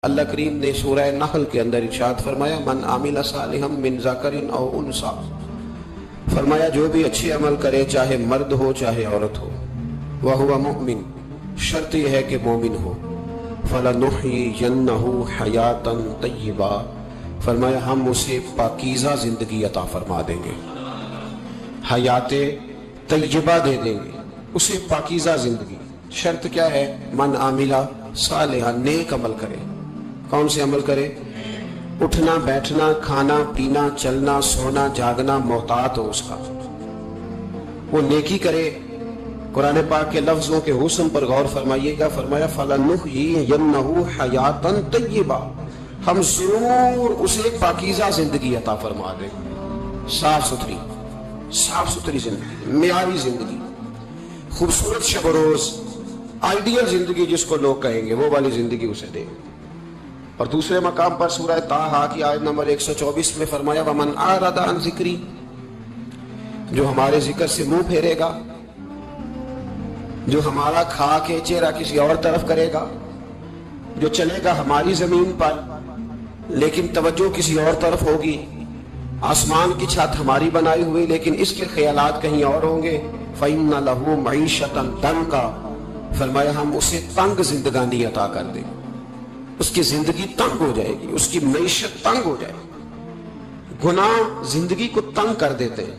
اللہ کریم نے سورہ نحل کے اندر ارشاد فرمایا من عامل صالحا من ذکر او انثی، فرمایا جو بھی اچھے عمل کرے چاہے مرد ہو چاہے عورت ہو، وہو مؤمن، شرط یہ ہے کہ مومن ہو، فلنحیینہ حیاتا طیبہ، فرمایا ہم اسے پاکیزہ زندگی عطا فرما دیں گے، حیات طیبہ دے دیں گے اسے، پاکیزہ زندگی۔ شرط کیا ہے؟ من عامل صالحا، نیک عمل کرے۔ کون سے عمل کرے؟ اٹھنا بیٹھنا کھانا پینا چلنا سونا جاگنا محتاط ہو اس کا، وہ نیکی کرے۔ قرآن پاک کے لفظوں کے حسن پر غور فرمائیے گا، فرمایا فَلَنُحْيِيَنَّهُ حَيَاتًا طَيِّبَةً، ہم ضرور اسے پاکیزہ زندگی عطا فرما دیں، صاف ستھری زندگی، معیاری زندگی، خوبصورت شب و روز، آئیڈیل زندگی جس کو لوگ کہیں گے، وہ والی زندگی اسے دیں۔ اور دوسرے مقام پر سورہ طٰہٰ کی آیت نمبر 124 میں فرمایا وَمَنْ أَعْرَضَ عَنْ ذِكْرِي، جو ہمارے ذکر سے منہ پھیرے گا، جو ہمارا کھا کے چہرہ کسی اور طرف کرے گا، جو چلے گا ہماری زمین پر لیکن توجہ کسی اور طرف ہوگی، آسمان کی چھت ہماری بنائی ہوئی لیکن اس کے خیالات کہیں اور ہوں گے، فَإِنَّ لَهُ مَعِيشَةً ضَنْكًا، فرمایا ہم اسے تنگ زندگانی عطا کر دیں، اس کی زندگی تنگ ہو جائے گی، اس کی معیشت تنگ ہو جائے گی۔ گناہ زندگی کو تنگ کر دیتے ہیں،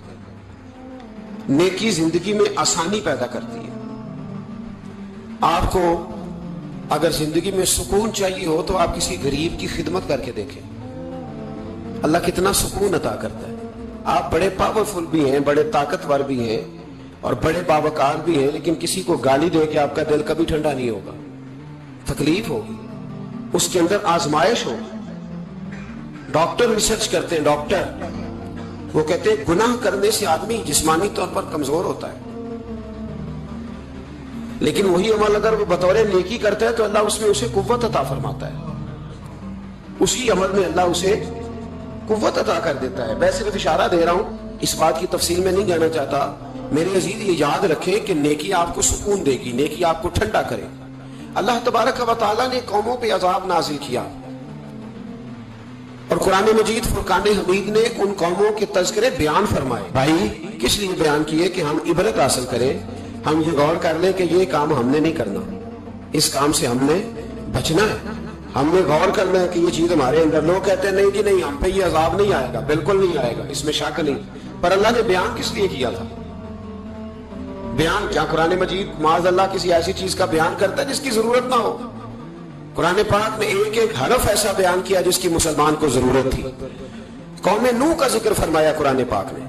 نیکی زندگی میں آسانی پیدا کرتی ہے۔ آپ کو اگر زندگی میں سکون چاہیے ہو تو آپ کسی غریب کی خدمت کر کے دیکھیں، اللہ کتنا سکون عطا کرتا ہے۔ آپ بڑے پاورفل بھی ہیں، بڑے طاقتور بھی ہیں اور بڑے باوقار بھی ہیں، لیکن کسی کو گالی دے کے آپ کا دل کبھی ٹھنڈا نہیں ہوگا، تکلیف ہوگی، اس کے اندر آزمائش ہو۔ ڈاکٹر ریسرچ کرتے ہیں، ڈاکٹر وہ کہتے ہیں گناہ کرنے سے آدمی جسمانی طور پر کمزور ہوتا ہے، لیکن وہی عمل اگر وہ بطور نیکی کرتا ہے تو اللہ اس میں اسے قوت عطا فرماتا ہے، اسی عمل میں اللہ اسے قوت عطا کر دیتا ہے۔ میں صرف اشارہ دے رہا ہوں، اس بات کی تفصیل میں نہیں جانا چاہتا۔ میرے عزیز یہ یاد رکھیں کہ نیکی آپ کو سکون دے گی، نیکی آپ کو ٹھنڈا کرے۔ اللہ تبارک و تعالیٰ نے قوموں پہ عذاب نازل کیا اور قرآن مجید فرقان حمید نے ان قوموں کے تذکرے بیان فرمائے۔ بھائی کس لیے بیان کیے؟ کہ ہم عبرت حاصل کریں، ہم یہ غور کر لیں کہ یہ کام ہم نے نہیں کرنا، اس کام سے ہم نے بچنا ہے، ہم نے غور کرنا ہے کہ یہ چیز ہمارے اندر۔ لوگ کہتے ہیں نہیں جی نہیں، ہم پہ یہ عذاب نہیں آئے گا، بالکل نہیں آئے گا، اس میں شک نہیں۔ پر اللہ نے بیان کس لیے کیا تھا؟ بیان کیا قرآن مجید معاذ اللہ کسی ایسی چیز کا بیان کرتا ہے جس کی ضرورت نہ ہو؟ قرآن پاک نے ایک ایک حرف ایسا بیان کیا جس کی مسلمان کو ضرورت تھی۔ قوم نوح کا ذکر فرمایا قرآن پاک نے،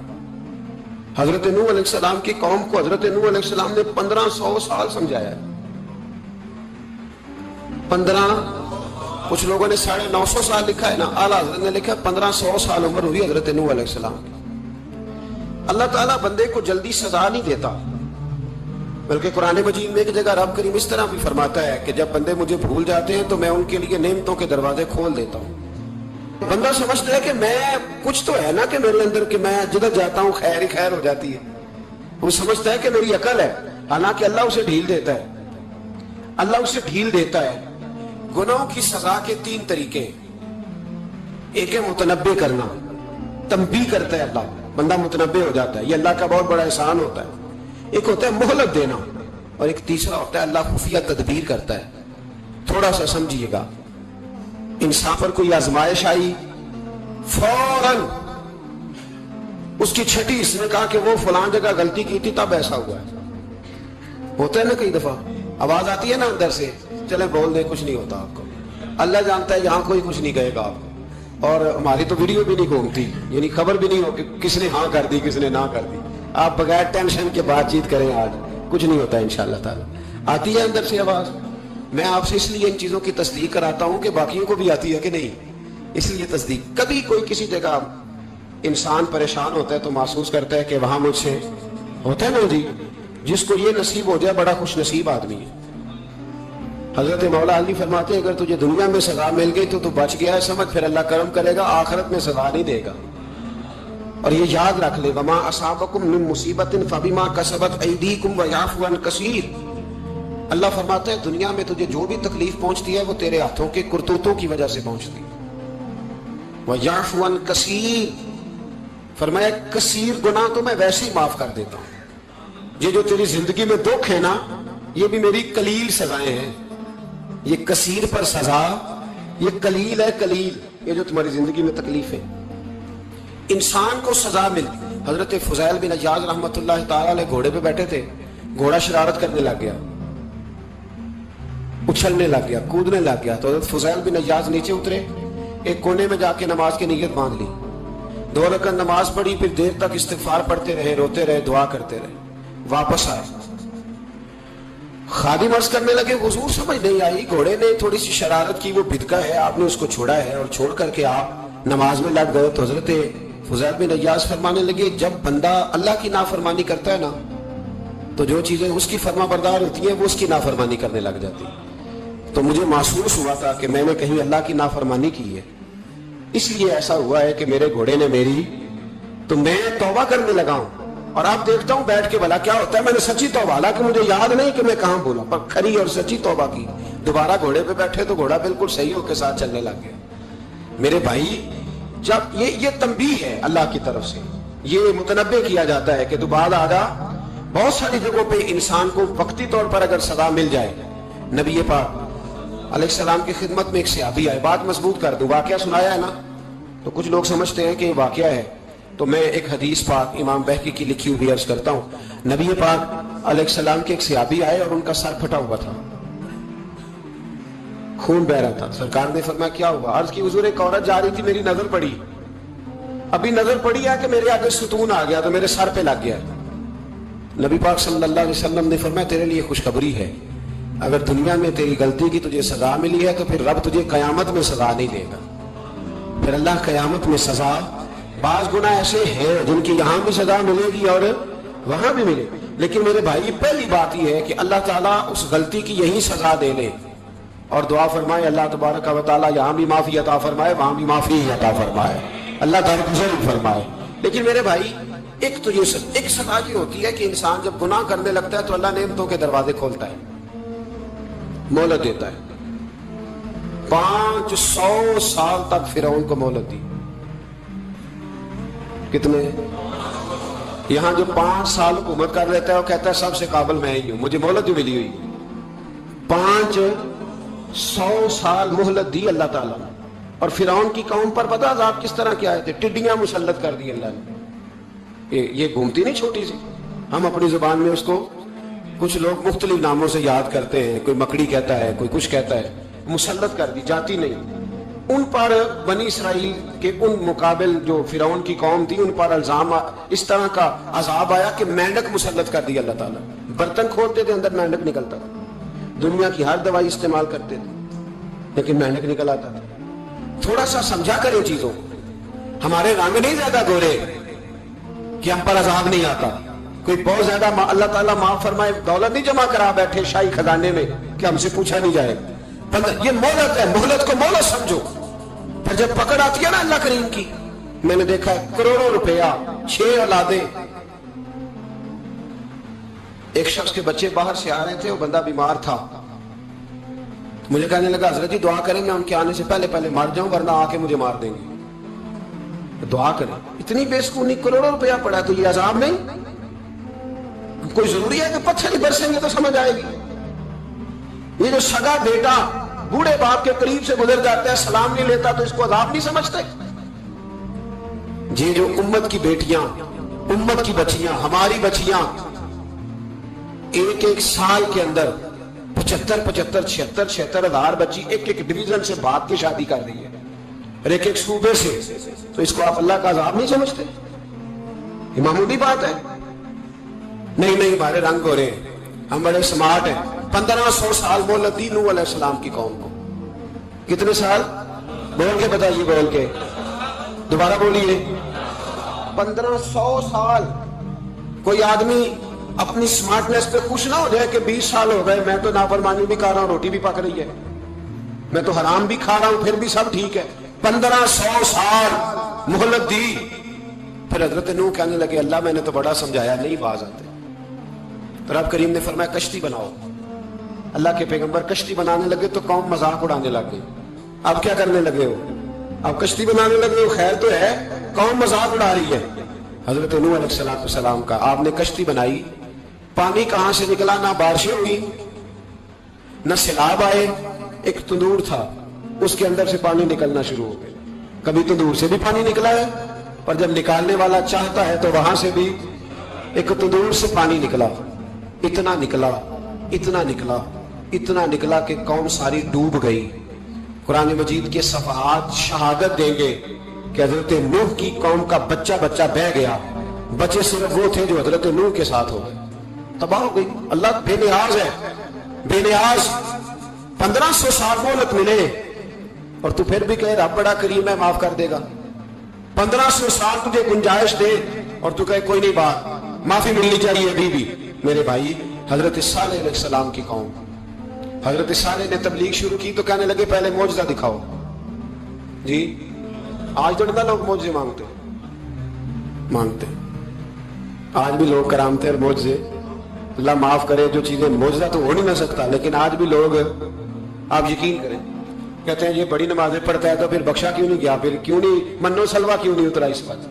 حضرت نوح علیہ السلام کی قوم کو حضرت نوح علیہ السلام نے 1500 سال سمجھایا ہے۔ 15، کچھ لوگوں نے 950 سال لکھا ہے نا، اعلیٰ حضرت نے لکھا 1500 سال عمر ہوئی حضرت نوح علیہ السلام کی۔ اللہ تعالیٰ بندے کو جلدی سزا نہیں دیتا، بلکہ قرآن مجید میں ایک جگہ رب کریم اس طرح بھی فرماتا ہے کہ جب بندے مجھے بھول جاتے ہیں تو میں ان کے لیے نعمتوں کے دروازے کھول دیتا ہوں۔ بندہ سمجھتا ہے کہ میں کچھ تو ہے نا کہ میرے اندر، کہ میں جدھر جاتا ہوں خیر ہی خیر ہو جاتی ہے، وہ سمجھتا ہے کہ میری عقل ہے، حالانکہ اللہ اسے ڈھیل دیتا ہے، اللہ اسے ڈھیل دیتا ہے۔ گناہوں کی سزا کے 3 طریقے، ایک ہے متنبع کرنا، تنبیہ کرتا ہے اللہ، بندہ متنبع ہو جاتا ہے، یہ اللہ کا بہت بڑا احسان ہوتا ہے۔ ایک ہوتا ہے مہلت دینا، اور ایک تیسرا ہوتا ہے اللہ خفیہ تدبیر کرتا ہے۔ تھوڑا سا سمجھیے گا، انسان پر کوئی آزمائش آئی، فوراً اس کی چھٹی اس نے کہا کہ وہ فلاں جگہ غلطی کی تھی تب ایسا ہوا ہے۔ ہوتا ہے نا کئی دفعہ آواز آتی ہے نا اندر سے، چلے بول دیں کچھ نہیں ہوتا آپ کو، اللہ جانتا ہے یہاں کوئی کچھ نہیں کہے گا آپ کو، اور ہماری تو ویڈیو بھی نہیں گھومتی، یعنی خبر بھی نہیں ہو کہ کس نے ہاں کر دی کس نے نہ کر دی۔ آپ بغیر ٹینشن کے بات چیت کریں، آج کچھ نہیں ہوتا انشاءاللہ تعالی۔ آتی ہے اندر سے آواز، میں آپ سے اس لیے ان چیزوں کی تصدیق کراتا ہوں کہ باقیوں کو بھی آتی ہے کہ نہیں، اس لیے تصدیق۔ کبھی کوئی کسی جگہ انسان پریشان ہوتا ہے تو محسوس کرتا ہے کہ وہاں مجھ سے ہوتا ہے نا جی، جس کو یہ نصیب ہو جائے بڑا خوش نصیب آدمی ہے۔ حضرت مولا علی فرماتے ہیں اگر تجھے دنیا میں سزا مل گئی تو بچ گیا ہے، سمجھ پھر اللہ کرم کرے گا، آخرت میں سزا نہیں دے گا۔ اور یہ یاد رکھ لے وَمَا أَصَابَكُم مِّن مُّصِيبَةٍ فَبِمَا كَسَبَتْ أَيْدِيكُمْ وَيَعْفُو عَن كَثِيرٍ، اللہ فرماتا ہے دنیا میں تجھے جو بھی تکلیف پہنچتی ہے وہ تیرے ہاتھوں کے کرتوتوں کی وجہ سے پہنچتی ہے. وَيَعْفُ عَنْ كَثِيرٍ، فرمایا کثیر گناہ تو میں ویسے ہی معاف کر دیتا ہوں. یہ جو تیری زندگی میں دکھ ہے نا، یہ بھی میری قلیل سزائیں ہیں. یہ کثیر پر سزا، یہ قلیل ہے. قلیل یہ جو تمہاری زندگی میں تکلیف ہے. انسان کو سزا ملتی. حضرت فضیل بن عیاض رحمۃ اللہ تعالی علیہ گھوڑے پہ بیٹھے تھے، گھوڑا شرارت کرنے لگ گیا، اچھلنے لگ گیا، کودنے لگ گیا. تو حضرت فضیل بن عیاض نیچے اترے، ایک کونے میں جا کے نماز کی نیت باندھ لی، 2 رکعت نماز پڑھی، پھر دیر تک استغفار پڑھتے رہے، روتے رہے، دعا کرتے رہے. واپس آئے، خادم عرض کرنے لگے حضور سمجھ نہیں آئی، گھوڑے نے تھوڑی سی شرارت کی، وہ بھدکا ہے، آپ نے اس کو چھوڑا ہے اور چھوڑ کر کے آپ نماز میں لگ گئے. تو حضرت فضیل بن عیاض فرمانے لگے جب بندہ اللہ کی نافرمانی کرتا ہے نا تو جو چیزیں اس کی فرما بردار ہوتی ہیں وہ اس کی نافرمانی کرنے لگ جاتی. تو مجھے محسوس ہوا تھا کہ میں نے کہیں اللہ کی نافرمانی کی ہے، اس لیے ایسا ہوا ہے کہ میرے گھوڑے نے میری، تو میں توبہ کرنے لگا ہوں. اور آپ دیکھتا ہوں بیٹھ کے بھلا کیا ہوتا ہے. میں نے سچی توبہ، حالانکہ مجھے یاد نہیں کہ میں کہاں بولا، پر کھری اور سچی توبہ کی. دوبارہ گھوڑے پہ بیٹھے تو گھوڑا بالکل صحیح ہو کے ساتھ چلنے لگ گیا. میرے بھائی جب یہ تنبیہ ہے اللہ کی طرف سے، یہ متنبہ کیا جاتا ہے کہ دوبارہ آگا بہت ساری جگہوں پہ انسان کو وقتی طور پر اگر سزا مل جائے. نبی پاک علیہ السلام کی خدمت میں ایک صحابی آئے، بات مضبوط کر دوں، واقعہ سنایا ہے نا تو کچھ لوگ سمجھتے ہیں کہ یہ واقعہ ہے، تو میں ایک حدیث پاک امام بہقی کی لکھی ہوئی عرض کرتا ہوں. نبی پاک علیہ السلام کے ایک صحابی آئے اور ان کا سر پھٹا ہوا تھا، خون بہ رہا تھا. سرکار نے فرمایا کیا ہوا؟ عرض کی حضور ایک عورت جا رہی تھی، میری نظر پڑی، ابھی نظر پڑی ہے کہ میرے آگے ستون آ گیا تو میرے سر پہ لگ گیا. نبی پاک صلی اللہ علیہ وسلم نے فرمایا تیرے لیے خوشخبری ہے، اگر دنیا میں تیری غلطی کی تجھے سزا ملی ہے تو پھر رب تجھے قیامت میں سزا نہیں دے گا. پھر اللہ قیامت میں سزا، بعض گناہ ایسے ہیں جن کی یہاں بھی سزا ملے گی اور وہاں بھی ملے، لیکن میرے بھائی پہلی بات یہ ہے کہ اللہ تعالیٰ اس غلطی کی یہی سزا دے لے اور دعا فرمائے اللہ تبارک و تعالیٰ یہاں بھی معافی عطا فرمائے، وہاں بھی معافی عطا فرمائے، اللہ درگزر فرمائے. لیکن میرے بھائی ایک تو یہ ایک سزا یہ ہوتی ہے کہ انسان جب گناہ کرنے لگتا ہے تو اللہ نعمتوں کے دروازے کھولتا ہے، مہلت دیتا ہے. 500 سال تک فرعون کو مہلت دی. کتنے؟ یہاں جو 5 سال حکومت کر لیتا ہے وہ کہتا ہے سب سے قابل میں ہی ہوں، مجھے مہلت جو ملی ہوئی. 500 سال مہلت دی اللہ تعالیٰ نے. اور فرعون کی قوم پر پتہ عذاب کس طرح کیا ہے؟ ٹڈیاں مسلط کر دی اللہ نے. یہ گھومتی نہیں چھوٹی سی، ہم اپنی زبان میں اس کو کچھ لوگ مختلف ناموں سے یاد کرتے ہیں، کوئی مکڑی کہتا ہے، کوئی کچھ کہتا ہے. مسلط کر دی، جاتی نہیں. ان پر بنی اسرائیل کے ان مقابل جو فرعون کی قوم تھی ان پر الزام اس طرح کا عذاب آیا کہ مینڈک مسلط کر دی اللہ تعالیٰ. برتن کھولتے تھے اندر مینڈک نکلتا تھا، دنیا کی ہر دوائی استعمال کرتے تھے لیکن مینڈک نکل آتا تھا. تھوڑا سا سمجھا کریں چیزوں. ہمارے رنگ نہیں زیادہ گورے کہ ہم پر عذاب نہیں آتا. کوئی بہت زیادہ اللہ تعالیٰ معاف فرمائے دولت نہیں جمع کرا بیٹھے شاہی خزانے میں کہ ہم سے پوچھا نہیں جائے. یہ مہلت ہے، مہلت کو مہلت سمجھو. پھر جب پکڑ آتی ہے نا اللہ کریم کی، میں نے دیکھا ہے کروڑوں روپیہ، 6 اولادیں. ایک شخص کے بچے باہر سے آ رہے تھے، وہ بندہ بیمار تھا، مجھے کہنے لگا حضرت جی دعا کریں میں ان کے آنے سے پہلے مر جاؤں ورنہ آ کے مجھے مار دیں گے. دعا کریں. اتنی بے سکونی، کروڑوں روپیہ پڑا تو یہ عذاب نہیں؟ کوئی ضروری ہے کہ پتھر ہی برسیں گے تو سمجھ آئے گی؟ یہ جو سگا بیٹا بوڑھے باپ کے قریب سے گزر جاتا ہے، سلام نہیں لیتا تو اس کو عذاب نہیں سمجھتے؟ یہ جو امت کی بیٹیاں، امت کی بچیاں، ہماری بچیاں ایک سال کے اندر 75,000 ہزار بچی ایک ڈویژن سے بھاگ کے شادی کر رہی ہے اور ایک صوبے سے، تو اس کو آپ اللہ کا عذاب نہیں سمجھتے؟ یہ معمولی بات ہے؟ نہیں ہمارے رنگ ہو رہے ہیں، ہم بڑے سمارٹ ہیں. 1500 سال مہلت دی نوح علیہ السلام کی قوم کو. کتنے سال؟ بول کے بتائیے، بول کے دوبارہ بولیے. 1500 سال. کوئی آدمی اپنی سمارٹنس پہ خوش نہ ہو جائے کہ 20 سال ہو گئے میں تو نافرمانی بھی کر رہا ہوں، روٹی بھی پک رہی ہے، میں تو حرام بھی کھا رہا ہوں، پھر بھی سب ٹھیک ہے. 1500 سال مہلت دی. پھر حضرت نوح کہنے لگے اللہ میں نے تو بڑا سمجھایا، نہیں باز آتے. تو رب کریم نے فرمایا کشتی بناؤ. اللہ کے پیغمبر کشتی بنانے لگے تو قوم مذاق اڑانے لگ گئی. اب کیا کرنے لگے ہو؟ اب کشتی بنانے لگے ہو، خیر تو ہے، قوم مذاق اڑا رہی ہے. حضرت نوح علیہ السلام کا آپ نے کشتی بنائی، پانی کہاں سے نکلا؟ نہ بارشیں ہوئی نہ سیلاب آئے، ایک تندور تھا اس کے اندر سے پانی نکلنا شروع ہو گیا. کبھی تندور سے بھی پانی نکلا ہے، پر جب نکالنے والا چاہتا ہے تو وہاں سے بھی ایک تندور سے پانی نکلا. اتنا نکلا اتنا نکلا اتنا نکلا کہ قوم ساری ڈوب گئی. قرآن مجید کے صفحات شہادت دیں گے کہ حضرت نوح کی قوم کا بچہ بچہ بہ گیا، بچے صرف وہ تھے جو حضرت نوح کے ساتھ ہو گئے، تباہ ہو گئی. اللہ بے نیاز ہے، بے نیاز. 1500 سال مہلت ملے اور تو پھر بھی کہے رب بڑا کریم ہے، معاف کر دے گا. 1500 سال تجھے گنجائش دے اور تو کہے کوئی نہیں، بات معافی ملنی چاہیے ابھی بھی. میرے بھائی، حضرت صالح علیہ السلام کی قوم، حضرت صالح نے تبلیغ شروع کی تو کہنے لگے پہلے معجزہ دکھاؤ. جی آج تو نہ لوگ معجزے مانگتے آج بھی لوگ کرامتے اور معجزے. اللہ معاف کرے، جو چیزیں معجزہ تو ہو نہیں نہ سکتا، لیکن آج بھی لوگ، آپ یقین کریں، کہتے ہیں یہ بڑی نمازیں پڑھتا ہے تو پھر بخشا کیوں نہیں گیا، پھر کیوں نہیں منو سلوا کیوں نہیں اترا اس وقت،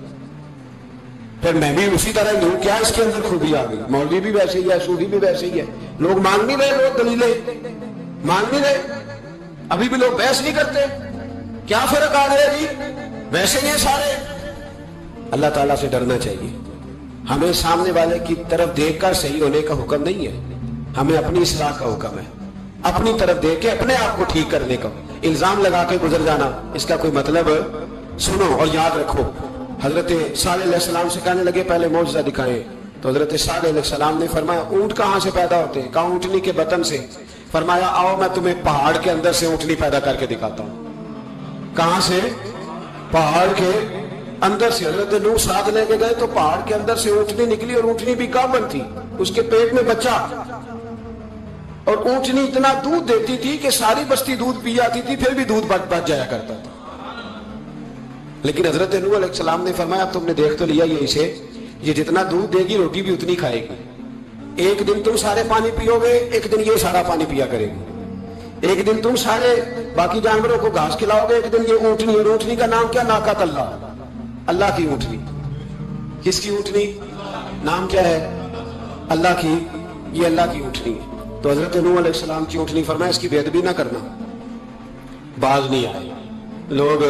پھر میں بھی اسی طرح ہی ہوں، کیا اس کے اندر خوبی آ گئی؟ مولوی بھی ویسے ہی ہے، صوفی بھی ویسے ہی ہے. لوگ مانگ نہیں رہے، لوگ دلیلیں مانگ نہیں رہے، ابھی بھی لوگ بحث نہیں کرتے. کیا فرق آ گیا جی؟ ویسے ہی ہیں سارے. اللہ تعالیٰ سے ڈرنا چاہیے. ہمیں سامنے والے کی طرف دیکھ کر صحیح ہونے کا حکم نہیں ہے، ہمیں اپنی اصلاح کا حکم ہے. اپنی طرف دیکھ کے اپنے آپ کو ٹھیک کرنے کا. الزام لگا کے گزر جانا، اس کا کوئی مطلب سنو اور یاد رکھو. حضرت صالح علیہ السلام سے کہنے لگے پہلے معجزہ دکھائیں تو حضرت صالح علیہ السلام نے فرمایا اونٹ کہاں سے پیدا ہوتے ہیں؟ کہا اونٹنی کے بطن سے. فرمایا آؤ میں تمہیں پہاڑ کے اندر سے اونٹنی پیدا کر کے دکھاتا ہوں. کہاں سے؟ پہاڑ کے اندر سے. حضرت نوح ساتھ لے کے گئے تو پہاڑ کے اندر سے اونٹنی نکلی، اور اونٹنی بھی گامن تھی، اس کے پیٹ میں بچہ، اور اونٹنی اتنا دودھ دیتی تھی کہ ساری بستی دودھ پی جاتی تھی، پھر بھی دودھ بچ جایا کرتا تھا. لیکن حضرت نوح علیہ السلام نے فرمایا تم نے دیکھ تو لیا یہ اسے، یہ جتنا دودھ دے گی روٹی بھی اتنی کھائے گی. ایک دن تم سارے پانی پیو گے، ایک دن یہ سارا پانی پیا کرے گی. ایک دن تم سارے باقی جانوروں کو گھاس کھلاؤ گے، ایک دن یہ اونٹنی. اور اونٹنی کا نام کیا؟ ناقۃ اللہ، اللہ کی اونٹنی. کس کی اونٹنی؟ نام کیا ہے؟ اللہ کی. یہ اللہ کی اونٹنی ہے. تو حضرت نوح علیہ السلام کی اونٹنی فرمایا اس کی بے ادبی نہ کرنا. باز نہیں آئے لوگ،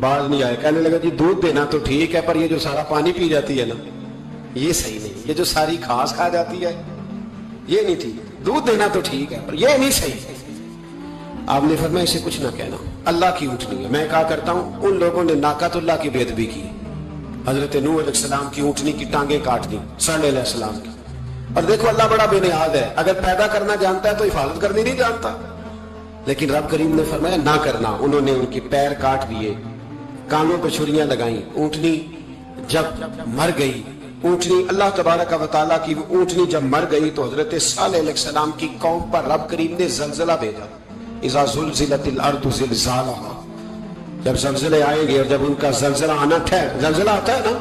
باز نہیں آئے. کہنے لگا جی دودھ دینا تو ٹھیک ہے، پر یہ جو سارا پانی پی جاتی ہے نا یہ صحیح نہیں. یہ جو ساری گھاس کھا جاتی ہے یہ نہیں ٹھیک. دودھ دینا تو ٹھیک ہے پر یہ نہیں صحیح. آپ نے فرمایا اسے کچھ نہ کہنا، اللہ کی اونٹنی ہے. میں کہا کرتا ہوں ان لوگوں نے ناقۃ اللہ کی بے ادبی کی. حضرت نوح علیہ السلام کی اونٹنی کی ٹانگیں کاٹ دی، صالح علیہ السلام کی. اور دیکھو اللہ بڑا بے نیاز ہے، اگر پیدا کرنا جانتا ہے تو حفاظت کرنی نہیں جانتا. لیکن رب کریم نے فرمایا نہ کرنا. انہوں نے ان کے پیر کاٹ دیے، کانوں پہ چھریاں لگائیں. اونٹنی جب مر گئی، اونٹنی اللہ تبارک و تعالیٰ کی اونٹنی جب مر گئی تو حضرت صالح علیہ السلام کی قوم پر رب کریم نے زلزلہ بھیجا. اذا زلزلت الارض زلزالها، جب زلزلے آئیں گے اور جب ان کا زلزلہ آنا زلزلہ آتا ہے نا،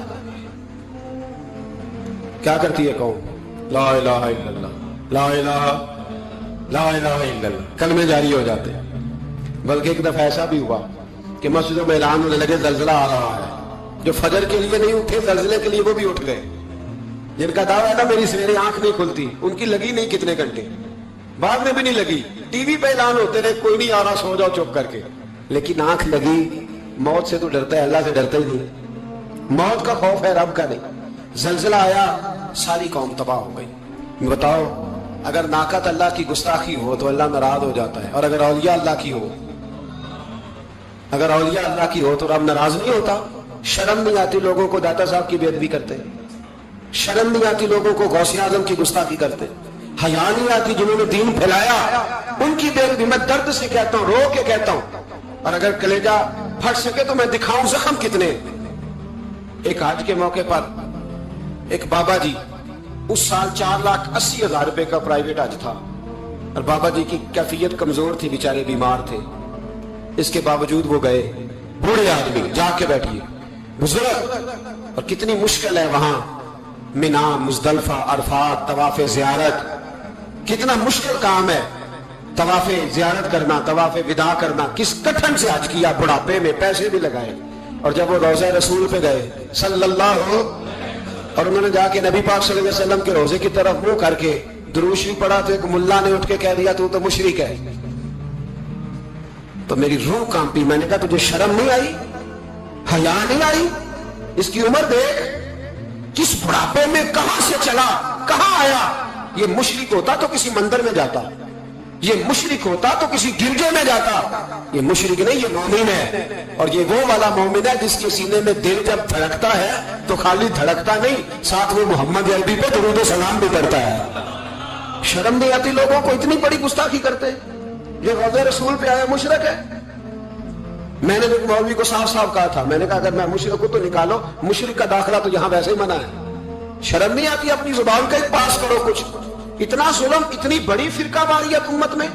کیا کرتی ہے قوم؟ لا الہ الا اللہ، لا الہ لا الہ الا اللہ، کلمے جاری ہو جاتے ہیں. بلکہ ایک دفعہ ایسا بھی ہوا کہ مسجدوں میں اعلان ہونے لگے زلزلہ آ رہا ہے. جو فجر کے لیے نہیں اٹھے زلزلے کے لیے وہ بھی اٹھ گئے. جن کا دعویٰ ہے نا میری سویرے آنکھ نہیں کھلتی، ان کی لگی نہیں کتنے گھنٹے، بعد میں بھی نہیں لگی. ٹی وی پہ اعلان ہوتے رہے کوئی نہیں آ رہا، سو جاؤ چپ کر کے. لیکن آنکھ لگی. موت سے تو ڈرتا ہے، اللہ سے ڈرتا ہی نہیں. موت کا خوف ہے، رب کا نہیں. زلزلہ آیا، ساری قوم تباہ ہو گئی. بتاؤ اگر ناقۃ اللہ کی گستاخی ہو تو اللہ ناراض ہو جاتا ہے، اور اگر اولیاء اللہ کی ہو، اگر اولیاء اللہ کی ہو تو رب ناراض نہیں ہوتا. شرم نہیں آتی لوگوں کو داتا صاحب کی بے ادبی کرتے، شرم نہیں آتی لوگوں کو غوث اعظم کی گستاخی کرتے، حیا نہیں آتی جنہوں نے دین پھیلایا ان کی بے ادبی. میں درد سے کہتا ہوں، رو کے کہتا ہوں، اور اگر کلیجہ پھٹ سکے تو میں دکھاؤں زخم کتنے. ایک حج کے موقع پر ایک بابا جی، اس سال 4,80,000 روپے کا پرائیویٹ حج تھا، اور بابا جی کی کیفیت کمزور تھی، بیچارے بیمار تھے. اس کے باوجود وہ گئے. بوڑھے آدمی، جا کے بیٹھیے، بزرگ، اور کتنی مشکل ہے وہاں منا، مزدلفہ، عرفات، طواف زیارت، کتنا مشکل کام ہے طواف زیارت کرنا، طواف ودا کرنا. کس کٹھن سے حج کیا، بڑھاپے میں پیسے بھی لگائے. اور جب وہ روضہ رسول پہ گئے صلی اللہ، اور انہوں نے جا کے نبی پاک صلی اللہ علیہ وسلم کے روزے کی طرف منہ کر کے درود شریف پڑھا تو ایک ملا نے اٹھ کے کہہ دیا تو مشرک ہے. تو میری روح کانپی. میں نے کہا تجھے شرم نہیں آئی، حیا نہیں آئی؟ اس کی عمر دیکھ، کس بڑھاپے میں کہاں سے چلا، کہاں آیا. یہ مشرک ہوتا تو کسی مندر میں جاتا، یہ مشرک ہوتا تو کسی گرجے میں جاتا. یہ مشرک نہیں، یہ مومن ہے. اور یہ وہ والا مومن ہے جس کے سینے میں دل جب دھڑکتا ہے تو خالی دھڑکتا نہیں، ساتھ وہ محمد عربی پہ درود و سلام بھی کرتا ہے. شرم نہیں آتی لوگوں کو؟ اتنی بڑی گستاخی کرتے. یہ روضہ رسول پہ آیا مشرک ہے. میں نے ایک مولوی کو صاف صاف کہا تھا، میں نے کہا اگر میں مشرک ہوں تو نکالو، مشرک کا داخلہ تو یہاں ویسے ہی منع ہے. شرم نہیں آتی؟ اپنی زبان کا ایک پاس کرو کچھ. اتنا ظلم، اتنی بڑی فرقہ واریت امت میں،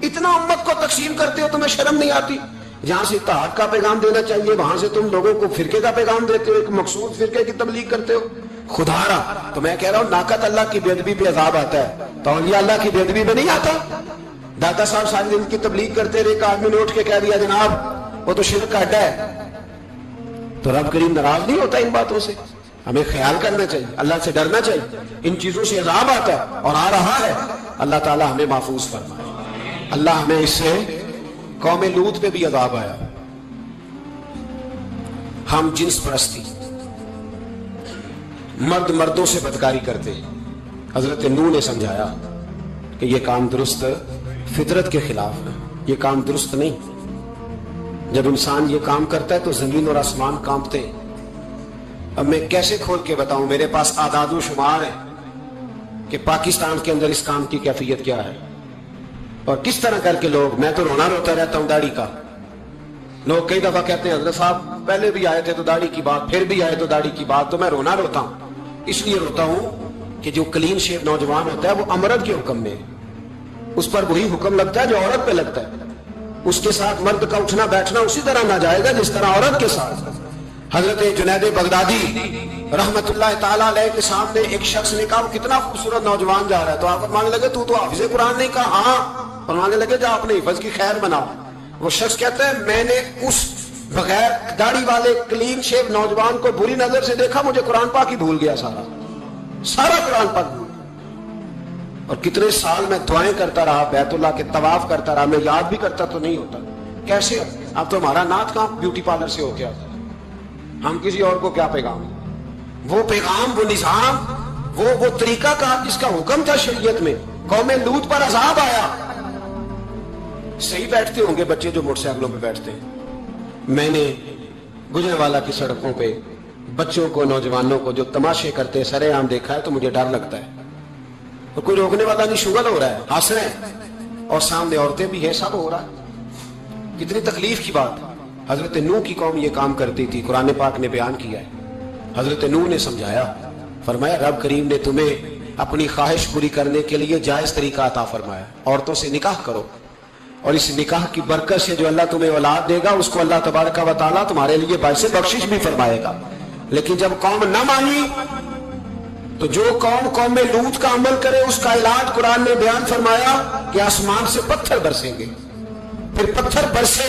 اتنا امت کو تقسیم کرتے ہو، تمہیں شرم نہیں آتی؟ جہاں سے اتحاد کا پیغام دینا چاہیے وہاں سے تم لوگوں کو فرقے کا پیغام دیتے ہو، ایک مقصود فرقے کی تبلیغ کرتے ہو. خدا را تو میں کہہ رہا ہوں ناقت اللہ کی بے ادبی پہ عذاب آتا ہے، تو اولیاء اللہ کی بے ادبی پہ نہیں آتا. داتا صاحب سارے دن کی تبلیغ کرتے رہے، ایک آدمی نے اٹھ کے کہہ دیا جناب وہ تو شرک کا اڈا ہے، تو رب کریم ناراض نہیں ہوتا ان باتوں سے؟ ہمیں خیال کرنا چاہیے، اللہ سے ڈرنا چاہیے. ان چیزوں سے عذاب آتا ہے اور آ رہا ہے. اللہ تعالی ہمیں محفوظ فرمائے. اللہ ہمیں اس سے، قوم لوط پہ بھی عذاب آیا. ہم جنس پرستی، مرد مردوں سے بدکاری کرتے. حضرت نوح نے سمجھایا کہ یہ کام درست، فطرت کے خلاف ہے، یہ کام درست نہیں. جب انسان یہ کام کرتا ہے تو زمین اور آسمان کانپتے. اب میں کیسے کھول کے بتاؤں؟ میرے پاس اعداد و شمار ہے کہ پاکستان کے اندر اس کام کی کیفیت کیا ہے اور کس طرح کر کے لوگ، میں تو رونا روتا رہتا ہوں داڑھی کا. لوگ کئی دفعہ کہتے ہیں حضرت صاحب پہلے بھی آئے تھے تو داڑھی کی بات، پھر بھی آئے تو داڑھی کی بات. تو میں رونا روتا ہوں، اس لیے روتا ہوں کہ جو کلین شیو نوجوان ہوتا ہے وہ امرد کے حکم میں، اس پر وہی حکم لگتا ہے جو عورت پہ لگتا ہے. اس کے ساتھ مرد کا اٹھنا بیٹھنا اسی طرح نہ جائے گا جس طرح عورت کے ساتھ. حضرت جنید بغدادی رحمت اللہ تعالیٰ علیہ کے سامنے ایک شخص نے کہا وہ کتنا خوبصورت نوجوان جا رہا ہے، تو آپ فرمانے لگے تو حافظ قرآن نہیں؟ کہا ہاں. فرمانے لگے جا اپنے حفظ کی خیر بناؤ. وہ شخص کہتا ہے میں نے اس بغیر داڑھی والے کلین شیو نوجوان کو بری نظر سے دیکھا، مجھے قرآن پاک ہی بھول گیا، سارا قرآن پاک بھول گیا. اور کتنے سال میں دعائیں کرتا رہا، بیت اللہ کے طواف کرتا رہا، میں یاد بھی کرتا تو نہیں ہوتا. کیسے؟ اب تو ہمارا نعت کہاں بیوٹی پارلر سے ہو گیا. ہم کسی اور کو کیا پیغام؟ وہ پیغام، وہ نظام، وہ طریقہ کا جس کا حکم تھا شریعت میں. قوم لوط پر عذاب آیا. صحیح بیٹھتے ہوں گے بچے جو موٹر سائیکلوں پہ بیٹھتے ہیں. میں نے گجرانوالہ کی سڑکوں پہ بچوں کو، نوجوانوں کو جو تماشے کرتے سرے عام دیکھا ہے تو مجھے ڈر لگتا ہے. اور کوئی روکنے والا نہیں، شغل ہو رہا ہے، ہنس رہے ہیں اور سامنے عورتیں بھی ہیں، سب ہو رہا ہے. کتنی تکلیف کی بات. حضرت نوح کی قوم یہ کام کرتی تھی، قرآن پاک نے بیان کیا ہے. حضرت نوح نے سمجھایا، فرمایا رب کریم نے تمہیں اپنی خواہش پوری کرنے کے لیے جائز طریقہ عطا فرمایا، عورتوں سے نکاح کرو، اور اس نکاح کی برکت سے جو اللہ تمہیں اولاد دے گا اس کو اللہ تبارک و تعالیٰ تمہارے لیے باعث بخشش بھی فرمائے گا. لیکن جب قوم نہ مانی تو جو قوم لوط کا عمل کرے اس کا علاج قرآن نے بیان فرمایا کہ آسمان سے پتھر برسیں گے. پھر پتھر برسے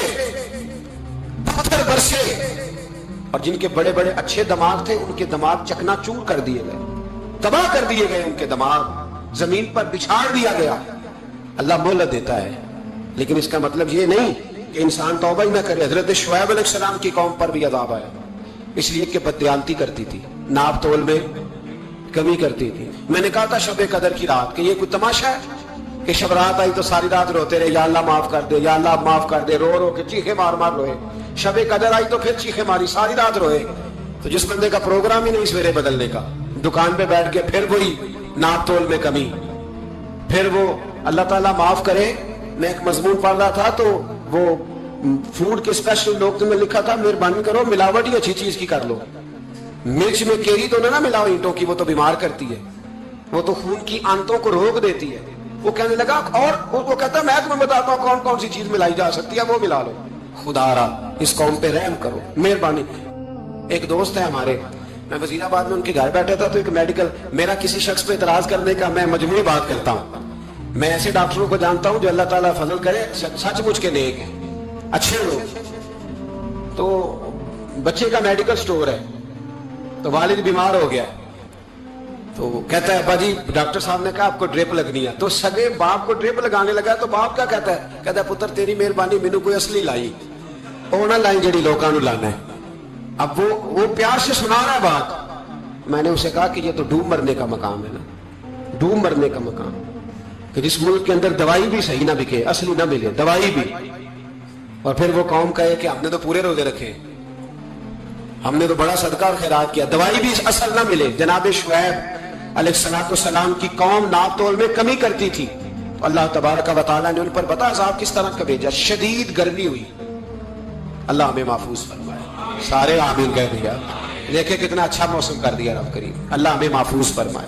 اور جن کے بڑے بڑے اچھے دماغ تھے ان کے دماغ چکنا چور کر دیے گئے، تباہ کر دیے گئے. ان کے دماغ زمین پر بچھاڑ دیا گیا. اللہ مہلت دیتا ہے لیکن اس کا مطلب یہ نہیں کہ انسان توبہ ہی نہ کرے. حضرت شعیب علیہ السلام کی قوم پر بھی عذاب آیا، اس لیے کہ بددیانتی کرتی تھی، ناپ تول میں کمی کرتی تھی. میں نے کہا تھا شب قدر کی رات کہ یہ کوئی تماشا ہے کہ شب رات آئی تو ساری رات روتے رہے یا اللہ معاف کر دے، یا اللہ معاف کر دے، رو رو کے چیخے مار مار روئے. شب قدر آئی تو پھر چیخے ماری، ساری رات روئے. تو جس بندے کا پروگرام ہی نہیں سویرے بدلنے کا، دکان پہ بیٹھ کے پھر وہی ناپ تول میں کمی، پھر وہ اللہ تعالیٰ معاف کرے. میں ایک مضمون پڑھ رہا تھا تو وہ فوڈ کے اسپیشل ڈاکٹر میں لکھا تھا مہربانی کرو ملاوٹ ہی اچھی چیز کی کر لو. مرچ میں کیری تو نہ ملاؤ اینٹوں کی، وہ تو بیمار کرتی ہے، وہ تو خون کی آنتوں کو روک دیتی ہے. وہ کہنے لگا اور وہ کہتا میں تمہیں بتاتا ہوں کون کون سی چیز ملائی جا سکتی ہے، وہ ملا لو. خدا را اس قوم پہ رحم کرو، مہربانی. ایک دوست ہے ہمارے، میں وزیر آباد میں ان کے گھر بیٹھا تھا تو ایک میڈیکل، میرا کسی شخص پہ اعتراض کرنے کا میں مجموعی بات کرتا ہوں. میں ایسے ڈاکٹروں کو جانتا ہوں جو اللہ تعالیٰ فضل کرے سچ مچ کے نیک ہیں، اچھے لوگ. تو بچے کا میڈیکل سٹور ہے، تو والد بیمار ہو گیا، تو کہتا ہے ابا جی ڈاکٹر صاحب نے کہا آپ کو ڈرپ لگنی ہے. تو سگے باپ کو ڈرپ لگانے لگا تو باپ کیا کہتا ہے پتر تیری مہربانی مینوں کوئی اصلی لائی، وہ نہ لائی جڑی لوکاں نو لانا ہے. اب وہ پیار سے سنا رہا ہے بات. میں نے اسے کہا کہ یہ تو ڈوب مرنے کا مقام ہے نا، ڈوب مرنے کا مقام، کہ جس ملک کے اندر دوائی بھی صحیح نہ بکے، اصلی نہ ملے دوائی بھی، اور پھر وہ قوم کہے کہ ہم نے تو پورے روزے رکھے، ہم نے تو بڑا صدقہ اور خیرات کیا، دوائی بھی اصل نہ ملے. جناب شعیب علیہ السلام کی قوم ناپ تول میں کمی کرتی تھی، تو اللہ تبارک و تعالیٰ نے ان پر بتا عذاب کس طرح کا بھیجا. شدید گرمی ہوئی. اللہ ہمیں محفوظ فرمائے. سارے آمین کہہ دیا. دیکھیں کتنا اچھا موسم کر دیا رب کریم. اللہ ہمیں محفوظ فرمائے،